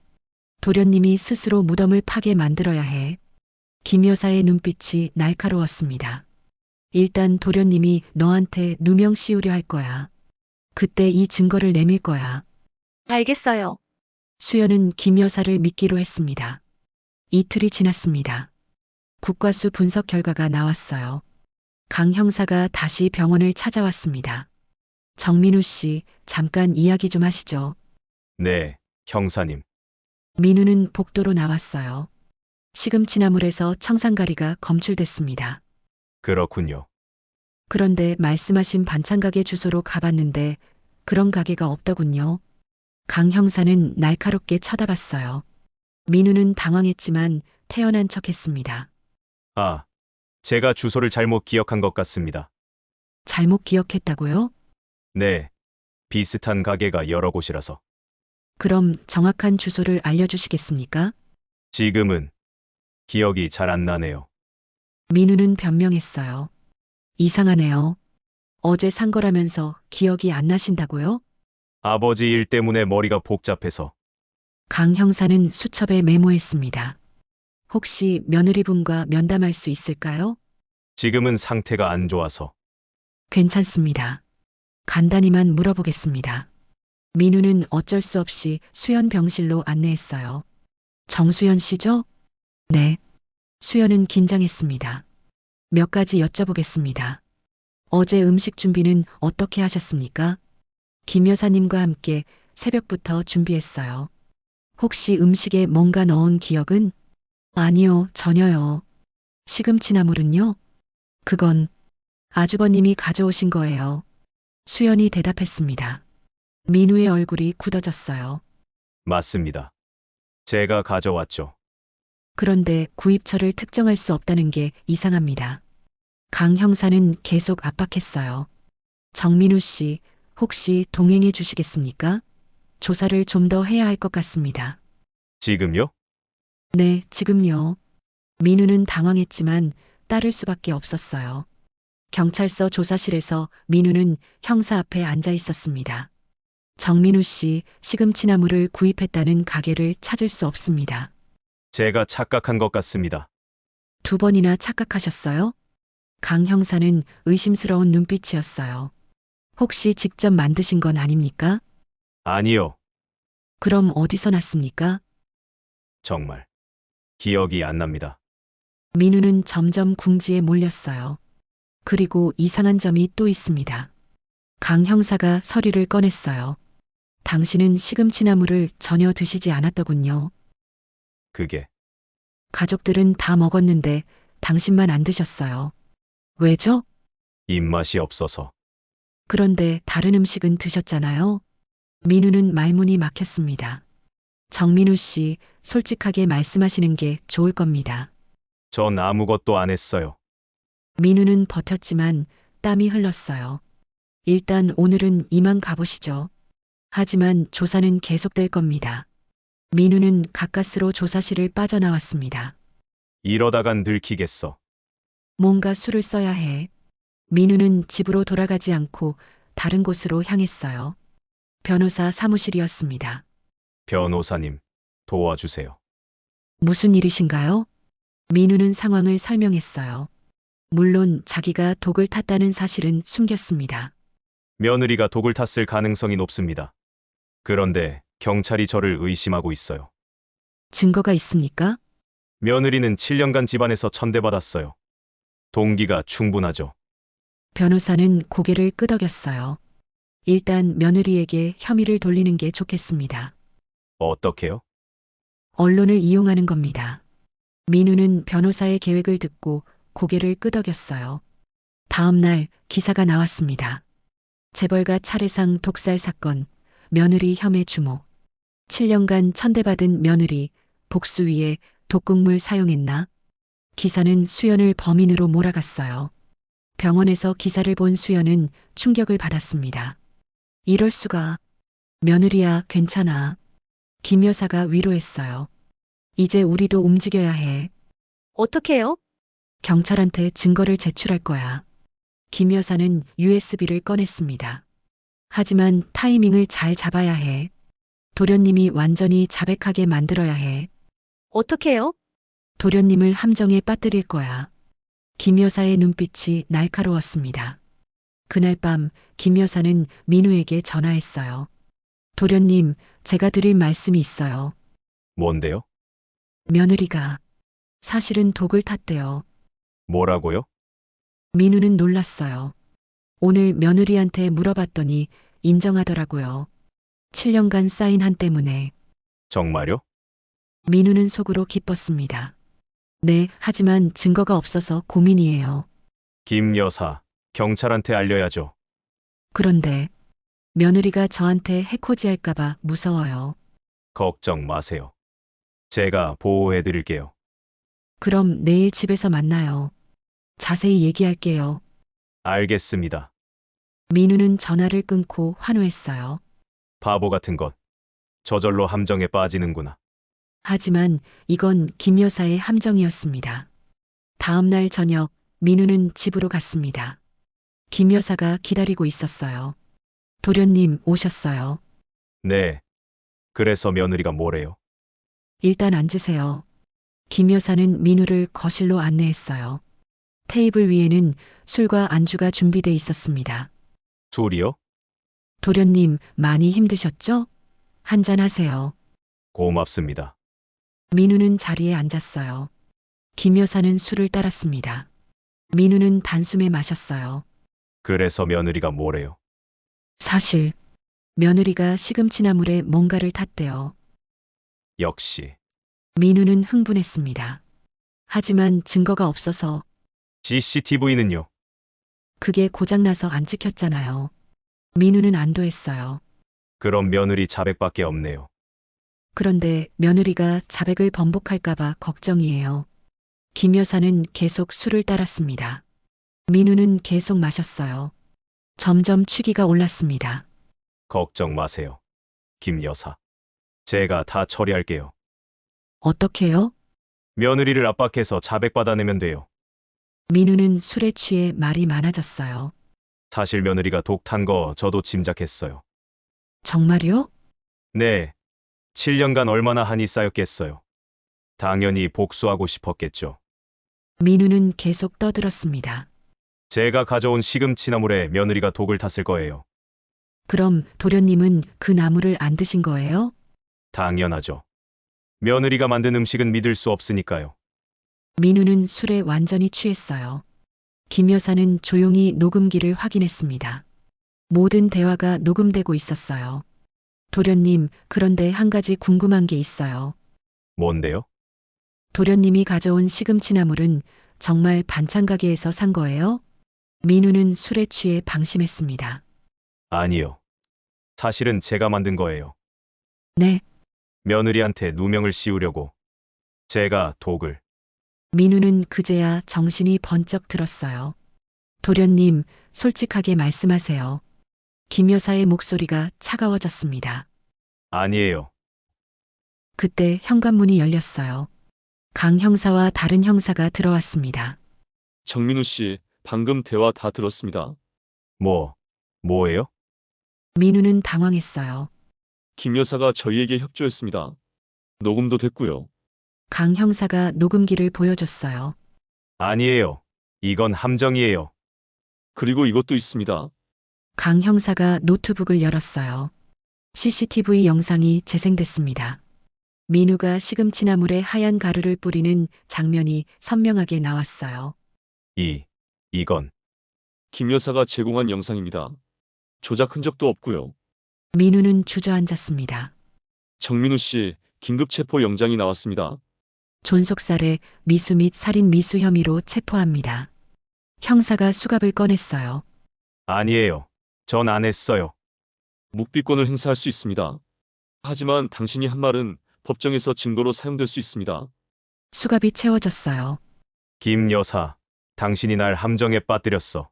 도련님이 스스로 무덤을 파게 만들어야 해. 김 여사의 눈빛이 날카로웠습니다. 일단 도련님이 너한테 누명 씌우려 할 거야. 그때 이 증거를 내밀 거야. 알겠어요. 수연은 김 여사를 믿기로 했습니다. 이틀이 지났습니다. 국과수 분석 결과가 나왔어요. 강 형사가 다시 병원을 찾아왔습니다. 정민우 씨, 잠깐 이야기 좀 하시죠. 네, 형사님. 민우는 복도로 나왔어요. 시금치나물에서 청산가리가 검출됐습니다. 그렇군요. 그런데 말씀하신 반찬가게 주소로 가봤는데 그런 가게가 없더군요. 강 형사는 날카롭게 쳐다봤어요. 민우는 당황했지만 태연한 척했습니다. 아, 제가 주소를 잘못 기억한 것 같습니다. 잘못 기억했다고요? 네. 비슷한 가게가 여러 곳이라서. 그럼 정확한 주소를 알려주시겠습니까? 지금은 기억이 잘 안 나네요. 민우는 변명했어요. 이상하네요. 어제 산 거라면서 기억이 안 나신다고요? 아버지 일 때문에 머리가 복잡해서. 강 형사는 수첩에 메모했습니다. 혹시 며느리분과 면담할 수 있을까요? 지금은 상태가 안 좋아서. 괜찮습니다. 간단히만 물어보겠습니다. 민우는 어쩔 수 없이 수연 병실로 안내했어요. 정수연 씨죠? 네. 수연은 긴장했습니다. 몇 가지 여쭤보겠습니다. 어제 음식 준비는 어떻게 하셨습니까? 김 여사님과 함께 새벽부터 준비했어요. 혹시 음식에 뭔가 넣은 기억은? 아니요, 전혀요. 시금치나물은요? 그건 아주버님이 가져오신 거예요. 수연이 대답했습니다. 민우의 얼굴이 굳어졌어요. 맞습니다. 제가 가져왔죠. 그런데 구입처를 특정할 수 없다는 게 이상합니다. 강 형사는 계속 압박했어요. 정민우 씨, 혹시 동행해 주시겠습니까? 조사를 좀 더 해야 할 것 같습니다. 지금요? 네, 지금요. 민우는 당황했지만 따를 수밖에 없었어요. 경찰서 조사실에서 민우는 형사 앞에 앉아 있었습니다. 정민우 씨, 시금치나물을 구입했다는 가게를 찾을 수 없습니다. 제가 착각한 것 같습니다. 2번이나 착각하셨어요? 강 형사는 의심스러운 눈빛이었어요. 혹시 직접 만드신 건 아닙니까? 아니요. 그럼 어디서 났습니까? 정말. 기억이 안 납니다. 민우는 점점 궁지에 몰렸어요. 그리고 이상한 점이 또 있습니다. 강 형사가 서류를 꺼냈어요. 당신은 시금치나물을 전혀 드시지 않았더군요. 그게 가족들은 다 먹었는데 당신만 안 드셨어요. 왜죠? 입맛이 없어서. 그런데 다른 음식은 드셨잖아요. 민우는 말문이 막혔습니다. 정민우 씨, 솔직하게 말씀하시는 게 좋을 겁니다. 전 아무것도 안 했어요. 민우는 버텼지만 땀이 흘렀어요. 일단 오늘은 이만 가보시죠. 하지만 조사는 계속될 겁니다. 민우는 가까스로 조사실을 빠져나왔습니다. 이러다간 들키겠어. 뭔가 수를 써야 해. 민우는 집으로 돌아가지 않고 다른 곳으로 향했어요. 변호사 사무실이었습니다. 변호사님, 도와주세요. 무슨 일이신가요? 민우는 상황을 설명했어요. 물론 자기가 독을 탔다는 사실은 숨겼습니다. 며느리가 독을 탔을 가능성이 높습니다. 그런데 경찰이 저를 의심하고 있어요. 증거가 있습니까? 며느리는 7년간 집안에서 천대받았어요. 동기가 충분하죠. 변호사는 고개를 끄덕였어요. 일단 며느리에게 혐의를 돌리는 게 좋겠습니다. 어떻게요? 언론을 이용하는 겁니다. 민우는 변호사의 계획을 듣고 고개를 끄덕였어요. 다음 날 기사가 나왔습니다. 재벌가 차례상 독살 사건, 며느리 혐의 주목. 7년간 천대받은 며느리, 복수 위에 독극물 사용했나? 기사는 수연을 범인으로 몰아갔어요. 병원에서 기사를 본 수연은 충격을 받았습니다. 이럴 수가. 며느리야, 괜찮아. 김 여사가 위로했어요. 이제 우리도 움직여야 해. 어떡해요? 경찰한테 증거를 제출할 거야. 김 여사는 USB를 꺼냈습니다. 하지만 타이밍을 잘 잡아야 해. 도련님이 완전히 자백하게 만들어야 해. 어떡해요? 도련님을 함정에 빠뜨릴 거야. 김 여사의 눈빛이 날카로웠습니다. 그날 밤 김 여사는 민우에게 전화했어요. 도련님, 제가 드릴 말씀이 있어요. 뭔데요? 며느리가 사실은 독을 탔대요. 뭐라고요? 민우는 놀랐어요. 오늘 며느리한테 물어봤더니 인정하더라고요. 7년간 쌓인 한 때문에. 정말요? 민우는 속으로 기뻤습니다. 네, 하지만 증거가 없어서 고민이에요. 김 여사, 경찰한테 알려야죠. 그런데 며느리가 저한테 해코지할까봐 무서워요. 걱정 마세요. 제가 보호해 드릴게요. 그럼 내일 집에서 만나요. 자세히 얘기할게요. 알겠습니다. 민우는 전화를 끊고 환호했어요. 바보 같은 것. 저절로 함정에 빠지는구나. 하지만 이건 김 여사의 함정이었습니다. 다음 날 저녁 민우는 집으로 갔습니다. 김 여사가 기다리고 있었어요. 도련님 오셨어요. 네. 그래서 며느리가 뭐래요? 일단 앉으세요. 김 여사는 민우를 거실로 안내했어요. 테이블 위에는 술과 안주가 준비돼 있었습니다. 술이요? 도련님 많이 힘드셨죠? 한잔 하세요. 고맙습니다. 민우는 자리에 앉았어요. 김 여사는 술을 따랐습니다. 민우는 단숨에 마셨어요. 그래서 며느리가 뭐래요? 사실 며느리가 시금치나물에 뭔가를 탔대요. 역시. 민우는 흥분했습니다. 하지만 증거가 없어서 CCTV는요? 그게 고장나서 안 찍혔잖아요. 민우는 안도했어요. 그럼 며느리 자백밖에 없네요. 그런데 며느리가 자백을 번복할까봐 걱정이에요. 김 여사는 계속 술을 따랐습니다. 민우는 계속 마셨어요. 점점 취기가 올랐습니다. 걱정 마세요. 김 여사. 제가 다 처리할게요. 어떻게요? 며느리를 압박해서 자백받아내면 돼요. 민우는 술에 취해 말이 많아졌어요. 사실 며느리가 독 탄 거 저도 짐작했어요. 정말요? 네. 7년간 얼마나 한이 쌓였겠어요. 당연히 복수하고 싶었겠죠. 민우는 계속 떠들었습니다. 제가 가져온 시금치나물에 며느리가 독을 탔을 거예요. 그럼 도련님은 그 나물을 안 드신 거예요? 당연하죠. 며느리가 만든 음식은 믿을 수 없으니까요. 민우는 술에 완전히 취했어요. 김 여사는 조용히 녹음기를 확인했습니다. 모든 대화가 녹음되고 있었어요. 도련님, 그런데 한 가지 궁금한 게 있어요. 뭔데요? 도련님이 가져온 시금치나물은 정말 반찬 가게에서 산 거예요? 민우는 술에 취해 방심했습니다. 아니요. 사실은 제가 만든 거예요. 네, 며느리한테 누명을 씌우려고. 제가 독을. 민우는 그제야 정신이 번쩍 들었어요. 도련님, 솔직하게 말씀하세요. 김 여사의 목소리가 차가워졌습니다. 아니에요. 그때 현관문이 열렸어요. 강 형사와 다른 형사가 들어왔습니다. 정민우 씨, 방금 대화 다 들었습니다. 뭐예요? 민우는 당황했어요. 김 여사가 저희에게 협조했습니다. 녹음도 됐고요. 강 형사가 녹음기를 보여줬어요. 아니에요. 이건 함정이에요. 그리고 이것도 있습니다. 강 형사가 노트북을 열었어요. CCTV 영상이 재생됐습니다. 민우가 시금치나물에 하얀 가루를 뿌리는 장면이 선명하게 나왔어요. 이건 김 여사가 제공한 영상입니다. 조작 흔적도 없고요. 민우는 주저앉았습니다. 정민우 씨, 긴급 체포 영장이 나왔습니다. 존속살해, 미수 및 살인 미수 혐의로 체포합니다. 형사가 수갑을 꺼냈어요. 아니에요. 전 안 했어요. 묵비권을 행사할 수 있습니다. 하지만 당신이 한 말은 법정에서 증거로 사용될 수 있습니다. 수갑이 채워졌어요. 김 여사, 당신이 날 함정에 빠뜨렸어.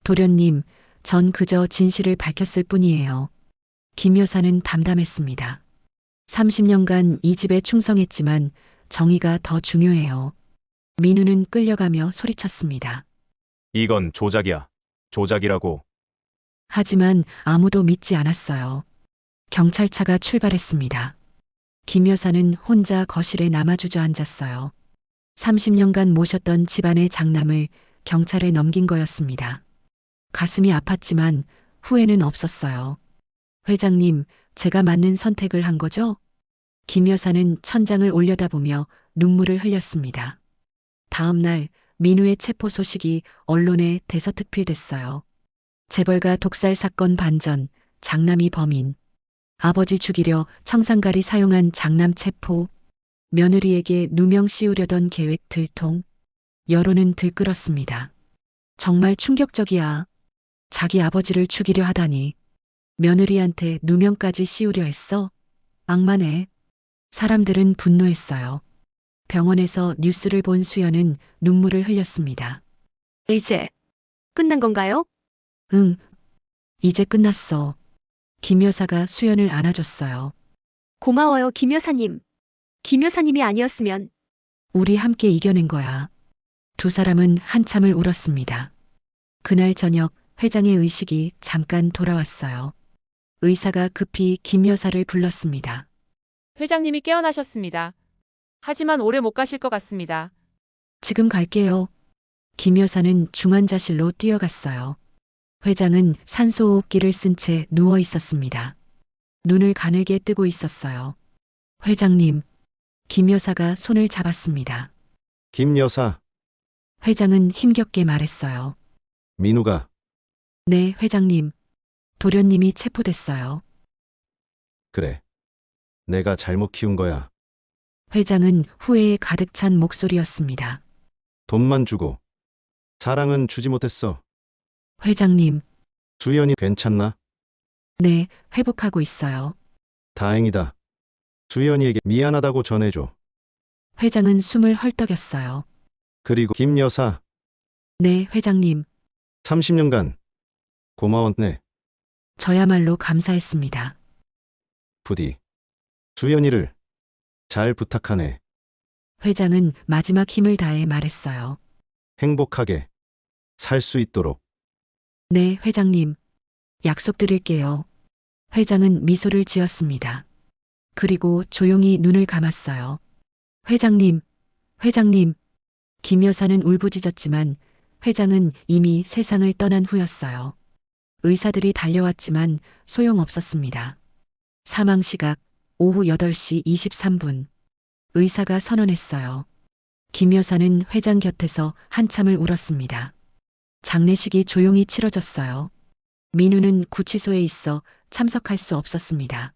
도련님, 전 그저 진실을 밝혔을 뿐이에요. 김 여사는 담담했습니다. 30년간 이 집에 충성했지만 정의가 더 중요해요. 민우는 끌려가며 소리쳤습니다. 이건 조작이야. 조작이라고. 하지만 아무도 믿지 않았어요. 경찰차가 출발했습니다. 김 여사는 혼자 거실에 남아 주저앉았어요. 30년간 모셨던 집안의 장남을 경찰에 넘긴 거였습니다. 가슴이 아팠지만 후회는 없었어요. 회장님, 제가 맞는 선택을 한 거죠? 김 여사는 천장을 올려다보며 눈물을 흘렸습니다. 다음 날 민우의 체포 소식이 언론에 대서특필됐어요. 재벌가 독살 사건 반전, 장남이 범인. 아버지 죽이려 청산가리 사용한 장남 체포. 며느리에게 누명 씌우려던 계획 들통. 여론은 들끓었습니다. 정말 충격적이야. 자기 아버지를 죽이려 하다니. 며느리한테 누명까지 씌우려 했어? 악마네. 사람들은 분노했어요. 병원에서 뉴스를 본 수연은 눈물을 흘렸습니다. 이제 끝난 건가요? 응, 이제 끝났어. 김 여사가 수연을 안아줬어요. 고마워요, 김 여사님. 김 여사님이 아니었으면 우리 함께 이겨낸 거야. 두 사람은 한참을 울었습니다. 그날 저녁 회장의 의식이 잠깐 돌아왔어요. 의사가 급히 김 여사를 불렀습니다. 회장님이 깨어나셨습니다. 하지만 오래 못 가실 것 같습니다. 지금 갈게요. 김 여사는 중환자실로 뛰어갔어요. 회장은 산소호흡기를 쓴 채 누워 있었습니다. 눈을 가늘게 뜨고 있었어요. 회장님, 김 여사가 손을 잡았습니다. 김 여사, 회장은 힘겹게 말했어요. 민우가 네, 회장님. 도련님이 체포됐어요. 그래. 내가 잘못 키운 거야. 회장은 후회에 가득 찬 목소리였습니다. 돈만 주고. 사랑은 주지 못했어. 회장님, 수연이 괜찮나? 네, 회복하고 있어요. 다행이다. 수연이에게 미안하다고 전해줘. 회장은 숨을 헐떡였어요. 그리고 김 여사, 네, 회장님. 30년간 고마웠네. 저야말로 감사했습니다. 부디. 수연이를 잘 부탁하네. 회장은 마지막 힘을 다해 말했어요. 행복하게 살 수 있도록. 네, 회장님. 약속드릴게요. 회장은 미소를 지었습니다. 그리고 조용히 눈을 감았어요. 회장님, 회장님. 김 여사는 울부짖었지만 회장은 이미 세상을 떠난 후였어요. 의사들이 달려왔지만 소용없었습니다. 사망 시각 오후 8시 23분. 의사가 선언했어요. 김 여사는 회장 곁에서 한참을 울었습니다. 장례식이 조용히 치러졌어요. 민우는 구치소에 있어 참석할 수 없었습니다.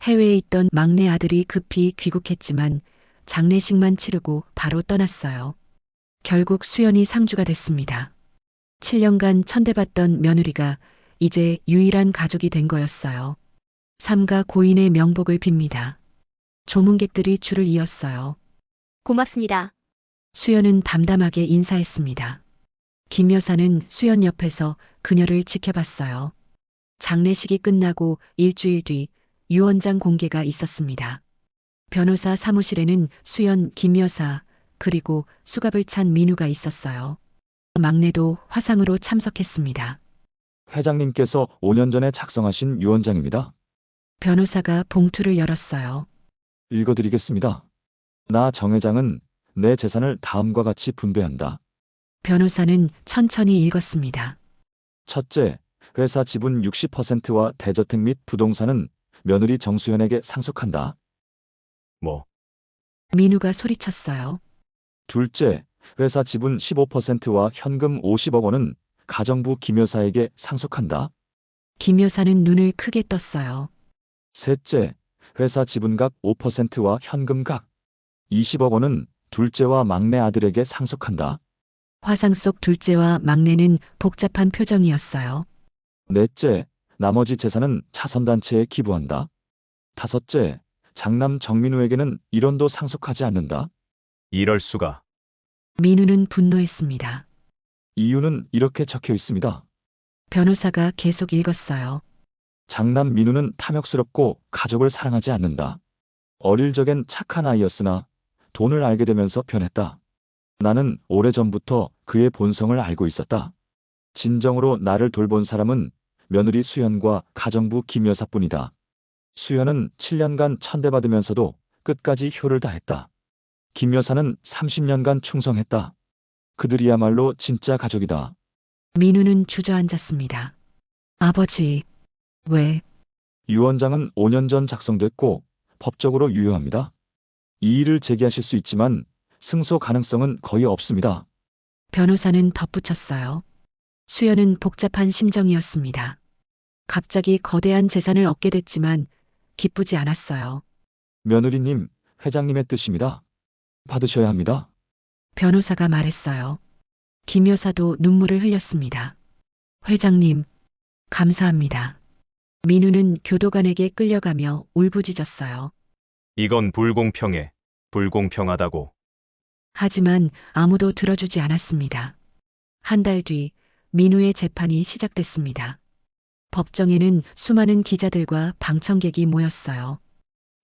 해외에 있던 막내 아들이 급히 귀국했지만 장례식만 치르고 바로 떠났어요. 결국 수연이 상주가 됐습니다. 7년간 천대받던 며느리가 이제 유일한 가족이 된 거였어요. 삼가 고인의 명복을 빕니다. 조문객들이 줄을 이었어요. 고맙습니다. 수연은 담담하게 인사했습니다. 김 여사는 수연 옆에서 그녀를 지켜봤어요. 장례식이 끝나고 일주일 뒤 유언장 공개가 있었습니다. 변호사 사무실에는 수연, 김 여사, 그리고 수갑을 찬 민우가 있었어요. 막내도 화상으로 참석했습니다. 회장님께서 5년 전에 작성하신 유언장입니다. 변호사가 봉투를 열었어요. 읽어드리겠습니다. 나 정 회장은 내 재산을 다음과 같이 분배한다. 변호사는 천천히 읽었습니다. 첫째, 회사 지분 60%와 대저택 및 부동산은 며느리 정수현에게 상속한다. 뭐, 민우가 소리쳤어요. 둘째, 회사 지분 15%와 현금 50억 원은 가정부 김 여사에게 상속한다. 김 여사는 눈을 크게 떴어요. 셋째, 회사 지분각 5%와 현금각 20억 원은 둘째와 막내 아들에게 상속한다. 화상 속 둘째와 막내는 복잡한 표정이었어요. 넷째, 나머지 재산은 차선단체에 기부한다. 다섯째, 장남 정민우에게는 1원도 상속하지 않는다. 이럴 수가. 민우는 분노했습니다. 이유는 이렇게 적혀 있습니다. 변호사가 계속 읽었어요. 장남 민우는 탐욕스럽고 가족을 사랑하지 않는다. 어릴 적엔 착한 아이였으나 돈을 알게 되면서 변했다. 나는 오래전부터 그의 본성을 알고 있었다. 진정으로 나를 돌본 사람은 며느리 수연과 가정부 김 여사뿐이다. 수연은 7년간 천대받으면서도 끝까지 효를 다했다. 김 여사는 30년간 충성했다. 그들이야말로 진짜 가족이다. 민우는 주저앉았습니다. 아버지, 왜? 유언장은 5년 전 작성됐고 법적으로 유효합니다. 이의를 제기하실 수 있지만 승소 가능성은 거의 없습니다. 변호사는 덧붙였어요. 수연은 복잡한 심정이었습니다. 갑자기 거대한 재산을 얻게 됐지만 기쁘지 않았어요. 며느리님, 회장님의 뜻입니다. 받으셔야 합니다. 변호사가 말했어요. 김 여사도 눈물을 흘렸습니다. 회장님, 감사합니다. 민우는 교도관에게 끌려가며 울부짖었어요. 이건 불공평해. 불공평하다고. 하지만 아무도 들어주지 않았습니다. 한 달 뒤 민우의 재판이 시작됐습니다. 법정에는 수많은 기자들과 방청객이 모였어요.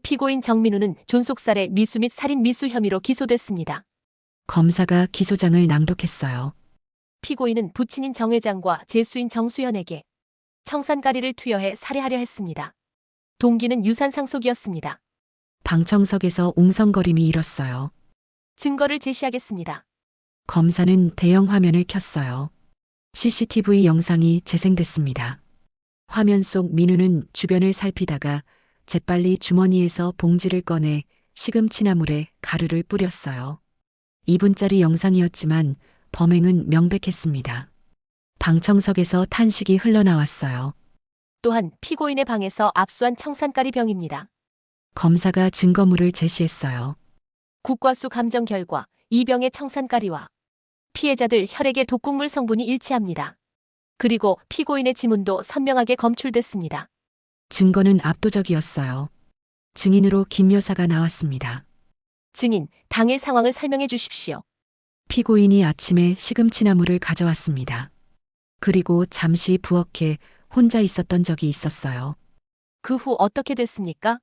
피고인 정민우는 존속살해 미수 및 살인 미수 혐의로 기소됐습니다. 검사가 기소장을 낭독했어요. 피고인은 부친인 정 회장과 제수인 정수현에게 청산가리를 투여해 살해하려 했습니다. 동기는 유산 상속이었습니다. 방청석에서 웅성거림이 일었어요. 증거를 제시하겠습니다. 검사는 대형 화면을 켰어요. CCTV 영상이 재생됐습니다. 화면 속 민우는 주변을 살피다가 재빨리 주머니에서 봉지를 꺼내 시금치나물에 가루를 뿌렸어요. 2분짜리 영상이었지만 범행은 명백했습니다. 방청석에서 탄식이 흘러나왔어요. 또한 피고인의 방에서 압수한 청산가리 병입니다. 검사가 증거물을 제시했어요. 국과수 감정 결과 이 병의 청산가리와 피해자들 혈액의 독국물 성분이 일치합니다. 그리고 피고인의 지문도 선명하게 검출됐습니다. 증거는 압도적이었어요. 증인으로 김 여사가 나왔습니다. 증인, 당일 상황을 설명해 주십시오. 피고인이 아침에 시금치나물을 가져왔습니다. 그리고 잠시 부엌에 혼자 있었던 적이 있었어요. 그 후 어떻게 됐습니까?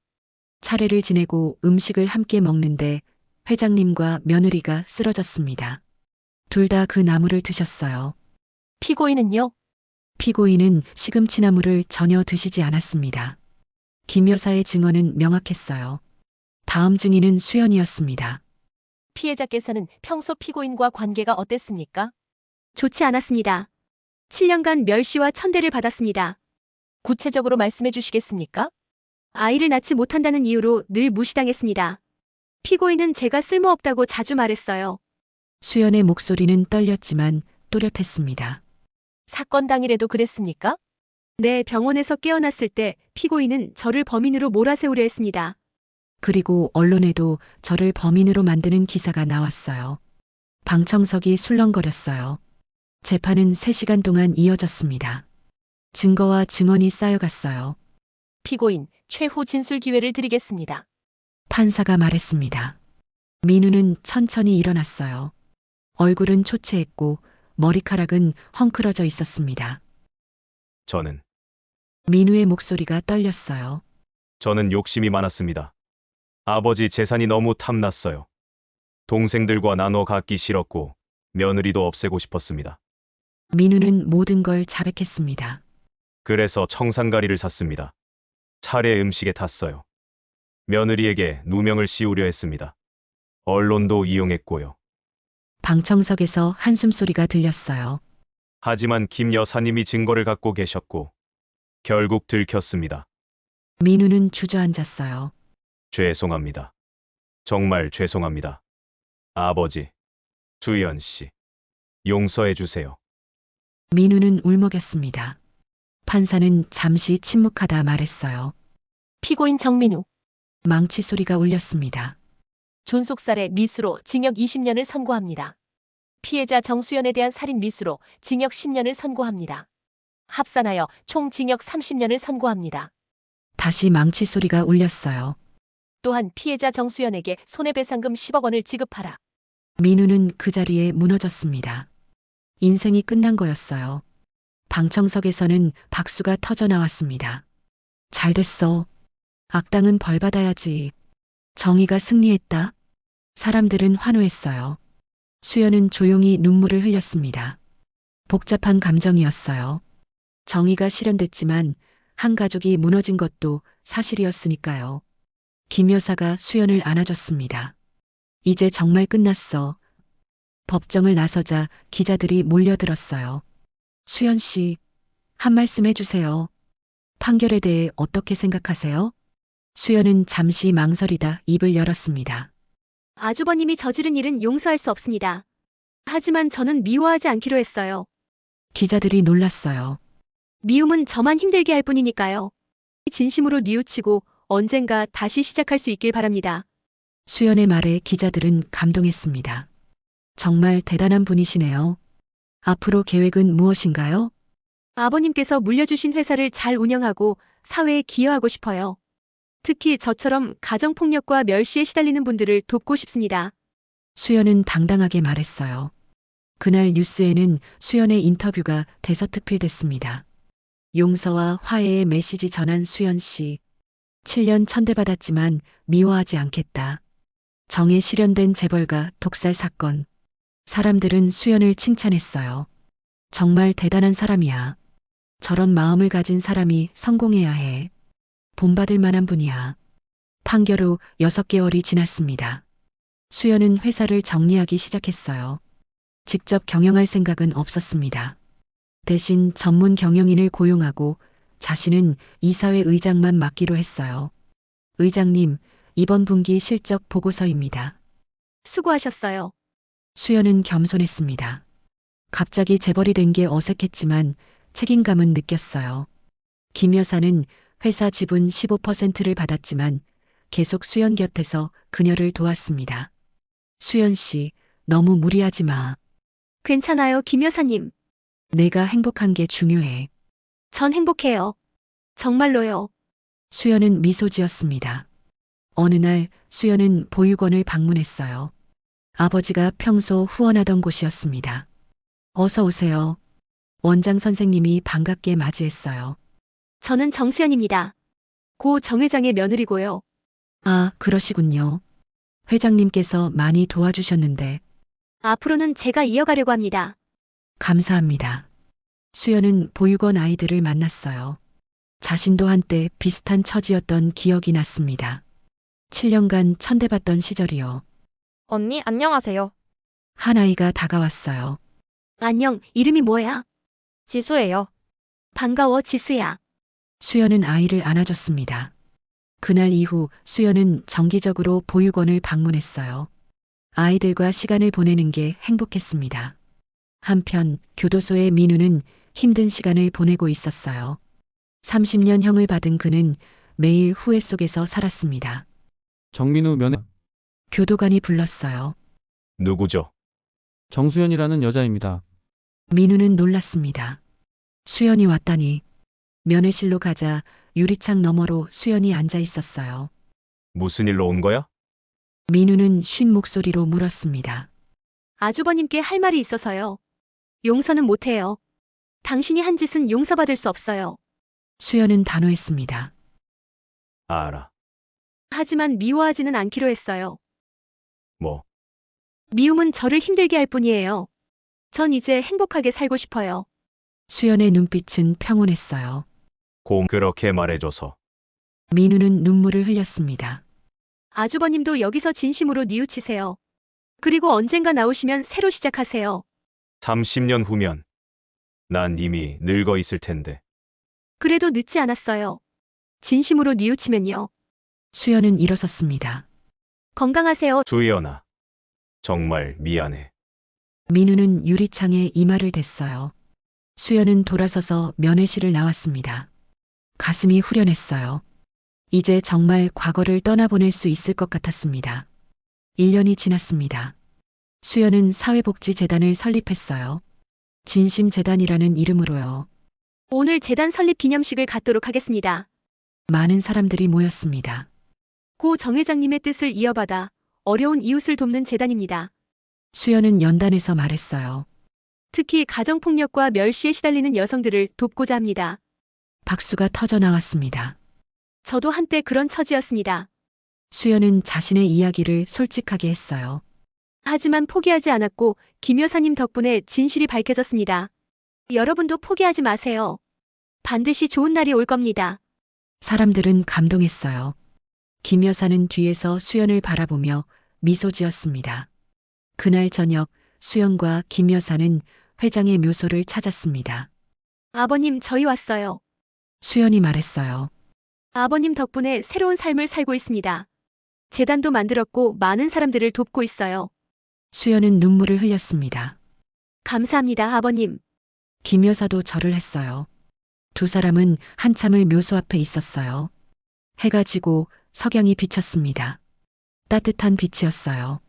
차례를 지내고 음식을 함께 먹는데 회장님과 며느리가 쓰러졌습니다. 둘 다 그 나물을 드셨어요. 피고인은요? 피고인은 시금치나물을 전혀 드시지 않았습니다. 김 여사의 증언은 명확했어요. 다음 증인은 수연이었습니다. 피해자께서는 평소 피고인과 관계가 어땠습니까? 좋지 않았습니다. 7년간 멸시와 천대를 받았습니다. 구체적으로 말씀해 주시겠습니까? 아이를 낳지 못한다는 이유로 늘 무시당했습니다. 피고인은 제가 쓸모없다고 자주 말했어요. 수연의 목소리는 떨렸지만 또렷했습니다. 사건 당일에도 그랬습니까? 네, 병원에서 깨어났을 때 피고인은 저를 범인으로 몰아세우려 했습니다. 그리고 언론에도 저를 범인으로 만드는 기사가 나왔어요. 방청석이 술렁거렸어요. 재판은 3시간 동안 이어졌습니다. 증거와 증언이 쌓여갔어요. 피고인, 최후 진술 기회를 드리겠습니다. 판사가 말했습니다. 민우는 천천히 일어났어요. 얼굴은 초췌했고 머리카락은 헝클어져 있었습니다. 저는 민우의 목소리가 떨렸어요. 저는 욕심이 많았습니다. 아버지 재산이 너무 탐났어요. 동생들과 나눠 갖기 싫었고 며느리도 없애고 싶었습니다. 민우는 모든 걸 자백했습니다. 그래서 청산가리를 샀습니다. 차례 음식에 탔어요. 며느리에게 누명을 씌우려 했습니다. 언론도 이용했고요. 방청석에서 한숨소리가 들렸어요. 하지만 김 여사님이 증거를 갖고 계셨고 결국 들켰습니다. 민우는 주저앉았어요. 죄송합니다. 정말 죄송합니다. 아버지, 수연 씨, 용서해 주세요. 민우는 울먹였습니다. 판사는 잠시 침묵하다 말했어요. 피고인 정민우, 망치 소리가 울렸습니다. 존속살해 미수로 징역 20년을 선고합니다. 피해자 정수연에 대한 살인 미수로 징역 10년을 선고합니다. 합산하여 총 징역 30년을 선고합니다. 다시 망치 소리가 울렸어요. 또한 피해자 정수연에게 손해배상금 10억 원을 지급하라. 민우는 그 자리에 무너졌습니다. 인생이 끝난 거였어요. 방청석에서는 박수가 터져 나왔습니다. 잘 됐어. 악당은 벌 받아야지. 정의가 승리했다. 사람들은 환호했어요. 수연은 조용히 눈물을 흘렸습니다. 복잡한 감정이었어요. 정의가 실현됐지만 한 가족이 무너진 것도 사실이었으니까요. 김 여사가 수연을 안아줬습니다. 이제 정말 끝났어. 법정을 나서자 기자들이 몰려들었어요. 수연 씨, 한 말씀 해주세요. 판결에 대해 어떻게 생각하세요? 수연은 잠시 망설이다 입을 열었습니다. 아주버님이 저지른 일은 용서할 수 없습니다. 하지만 저는 미워하지 않기로 했어요. 기자들이 놀랐어요. 미움은 저만 힘들게 할 뿐이니까요. 진심으로 뉘우치고 언젠가 다시 시작할 수 있길 바랍니다. 수연의 말에 기자들은 감동했습니다. 정말 대단한 분이시네요. 앞으로 계획은 무엇인가요? 아버님께서 물려주신 회사를 잘 운영하고 사회에 기여하고 싶어요. 특히 저처럼 가정폭력과 멸시에 시달리는 분들을 돕고 싶습니다. 수연은 당당하게 말했어요. 그날 뉴스에는 수연의 인터뷰가 대서특필됐습니다. 용서와 화해의 메시지 전한 수연 씨. 7년 천대받았지만 미워하지 않겠다. 정에 실현된 재벌가 독살 사건. 사람들은 수연을 칭찬했어요. 정말 대단한 사람이야. 저런 마음을 가진 사람이 성공해야 해. 본받을 만한 분이야. 판결 후 6개월이 지났습니다. 수연은 회사를 정리하기 시작했어요. 직접 경영할 생각은 없었습니다. 대신 전문 경영인을 고용하고 자신은 이사회 의장만 맡기로 했어요. 의장님, 이번 분기 실적 보고서입니다. 수고하셨어요. 수연은 겸손했습니다. 갑자기 재벌이 된 게 어색했지만 책임감은 느꼈어요. 김 여사는 회사 지분 15%를 받았지만 계속 수연 곁에서 그녀를 도왔습니다. 수연 씨, 너무 무리하지 마. 괜찮아요, 김 여사님. 내가 행복한 게 중요해. 전 행복해요. 정말로요. 수연은 미소 지었습니다. 어느 날 수연은 보육원을 방문했어요. 아버지가 평소 후원하던 곳이었습니다. 어서 오세요. 원장 선생님이 반갑게 맞이했어요. 저는 정수연입니다. 고 정 회장의 며느리고요. 아, 그러시군요. 회장님께서 많이 도와주셨는데 앞으로는 제가 이어가려고 합니다. 감사합니다. 수연은 보육원 아이들을 만났어요. 자신도 한때 비슷한 처지였던 기억이 났습니다. 7년간 천대받던 시절이요. 언니, 안녕하세요. 한 아이가 다가왔어요. 안녕, 이름이 뭐야? 지수예요. 반가워, 지수야. 수연은 아이를 안아줬습니다. 그날 이후 수연은 정기적으로 보육원을 방문했어요. 아이들과 시간을 보내는 게 행복했습니다. 한편 교도소의 민우는 힘든 시간을 보내고 있었어요. 30년 형을 받은 그는 매일 후회 속에서 살았습니다. 정민우 면회 교도관이 불렀어요. 누구죠? 정수연이라는 여자입니다. 민우는 놀랐습니다. 수연이 왔다니. 면회실로 가자 유리창 너머로 수연이 앉아 있었어요. 무슨 일로 온 거야? 민우는 쉰 목소리로 물었습니다. 아주버님께 할 말이 있어서요. 용서는 못해요. 당신이 한 짓은 용서받을 수 없어요. 수연은 단호했습니다. 알아. 하지만 미워하지는 않기로 했어요. 뭐, 미움은 저를 힘들게 할 뿐이에요. 전 이제 행복하게 살고 싶어요. 수연의 눈빛은 평온했어요. 그렇게 말해줘서. 민우는 눈물을 흘렸습니다. 아주버님도 여기서 진심으로 뉘우치세요. 그리고 언젠가 나오시면 새로 시작하세요. 30년 후면 난 이미 늙어 있을 텐데. 그래도 늦지 않았어요. 진심으로 뉘우치면요. 수연은 일어섰습니다. 건강하세요. 수연아, 정말 미안해. 민우는 유리창에 이마를 댔어요. 수연은 돌아서서 면회실을 나왔습니다. 가슴이 후련했어요. 이제 정말 과거를 떠나보낼 수 있을 것 같았습니다. 1년이 지났습니다. 수연은 사회복지재단을 설립했어요. 진심재단이라는 이름으로요. 오늘 재단 설립 기념식을 갖도록 하겠습니다. 많은 사람들이 모였습니다. 고 정 회장님의 뜻을 이어받아 어려운 이웃을 돕는 재단입니다. 수연은 연단에서 말했어요. 특히 가정폭력과 멸시에 시달리는 여성들을 돕고자 합니다. 박수가 터져 나왔습니다. 저도 한때 그런 처지였습니다. 수연은 자신의 이야기를 솔직하게 했어요. 하지만 포기하지 않았고 김 여사님 덕분에 진실이 밝혀졌습니다. 여러분도 포기하지 마세요. 반드시 좋은 날이 올 겁니다. 사람들은 감동했어요. 김 여사는 뒤에서 수연을 바라보며 미소 지었습니다. 그날 저녁 수연과 김 여사는 회장의 묘소를 찾았습니다. 아버님, 저희 왔어요. 수연이 말했어요. 아버님 덕분에 새로운 삶을 살고 있습니다. 재단도 만들었고 많은 사람들을 돕고 있어요. 수연은 눈물을 흘렸습니다. 감사합니다, 아버님. 김 여사도 절을 했어요. 두 사람은 한참을 묘소 앞에 있었어요. 해가 지고 석양이 비쳤습니다. 따뜻한 빛이었어요.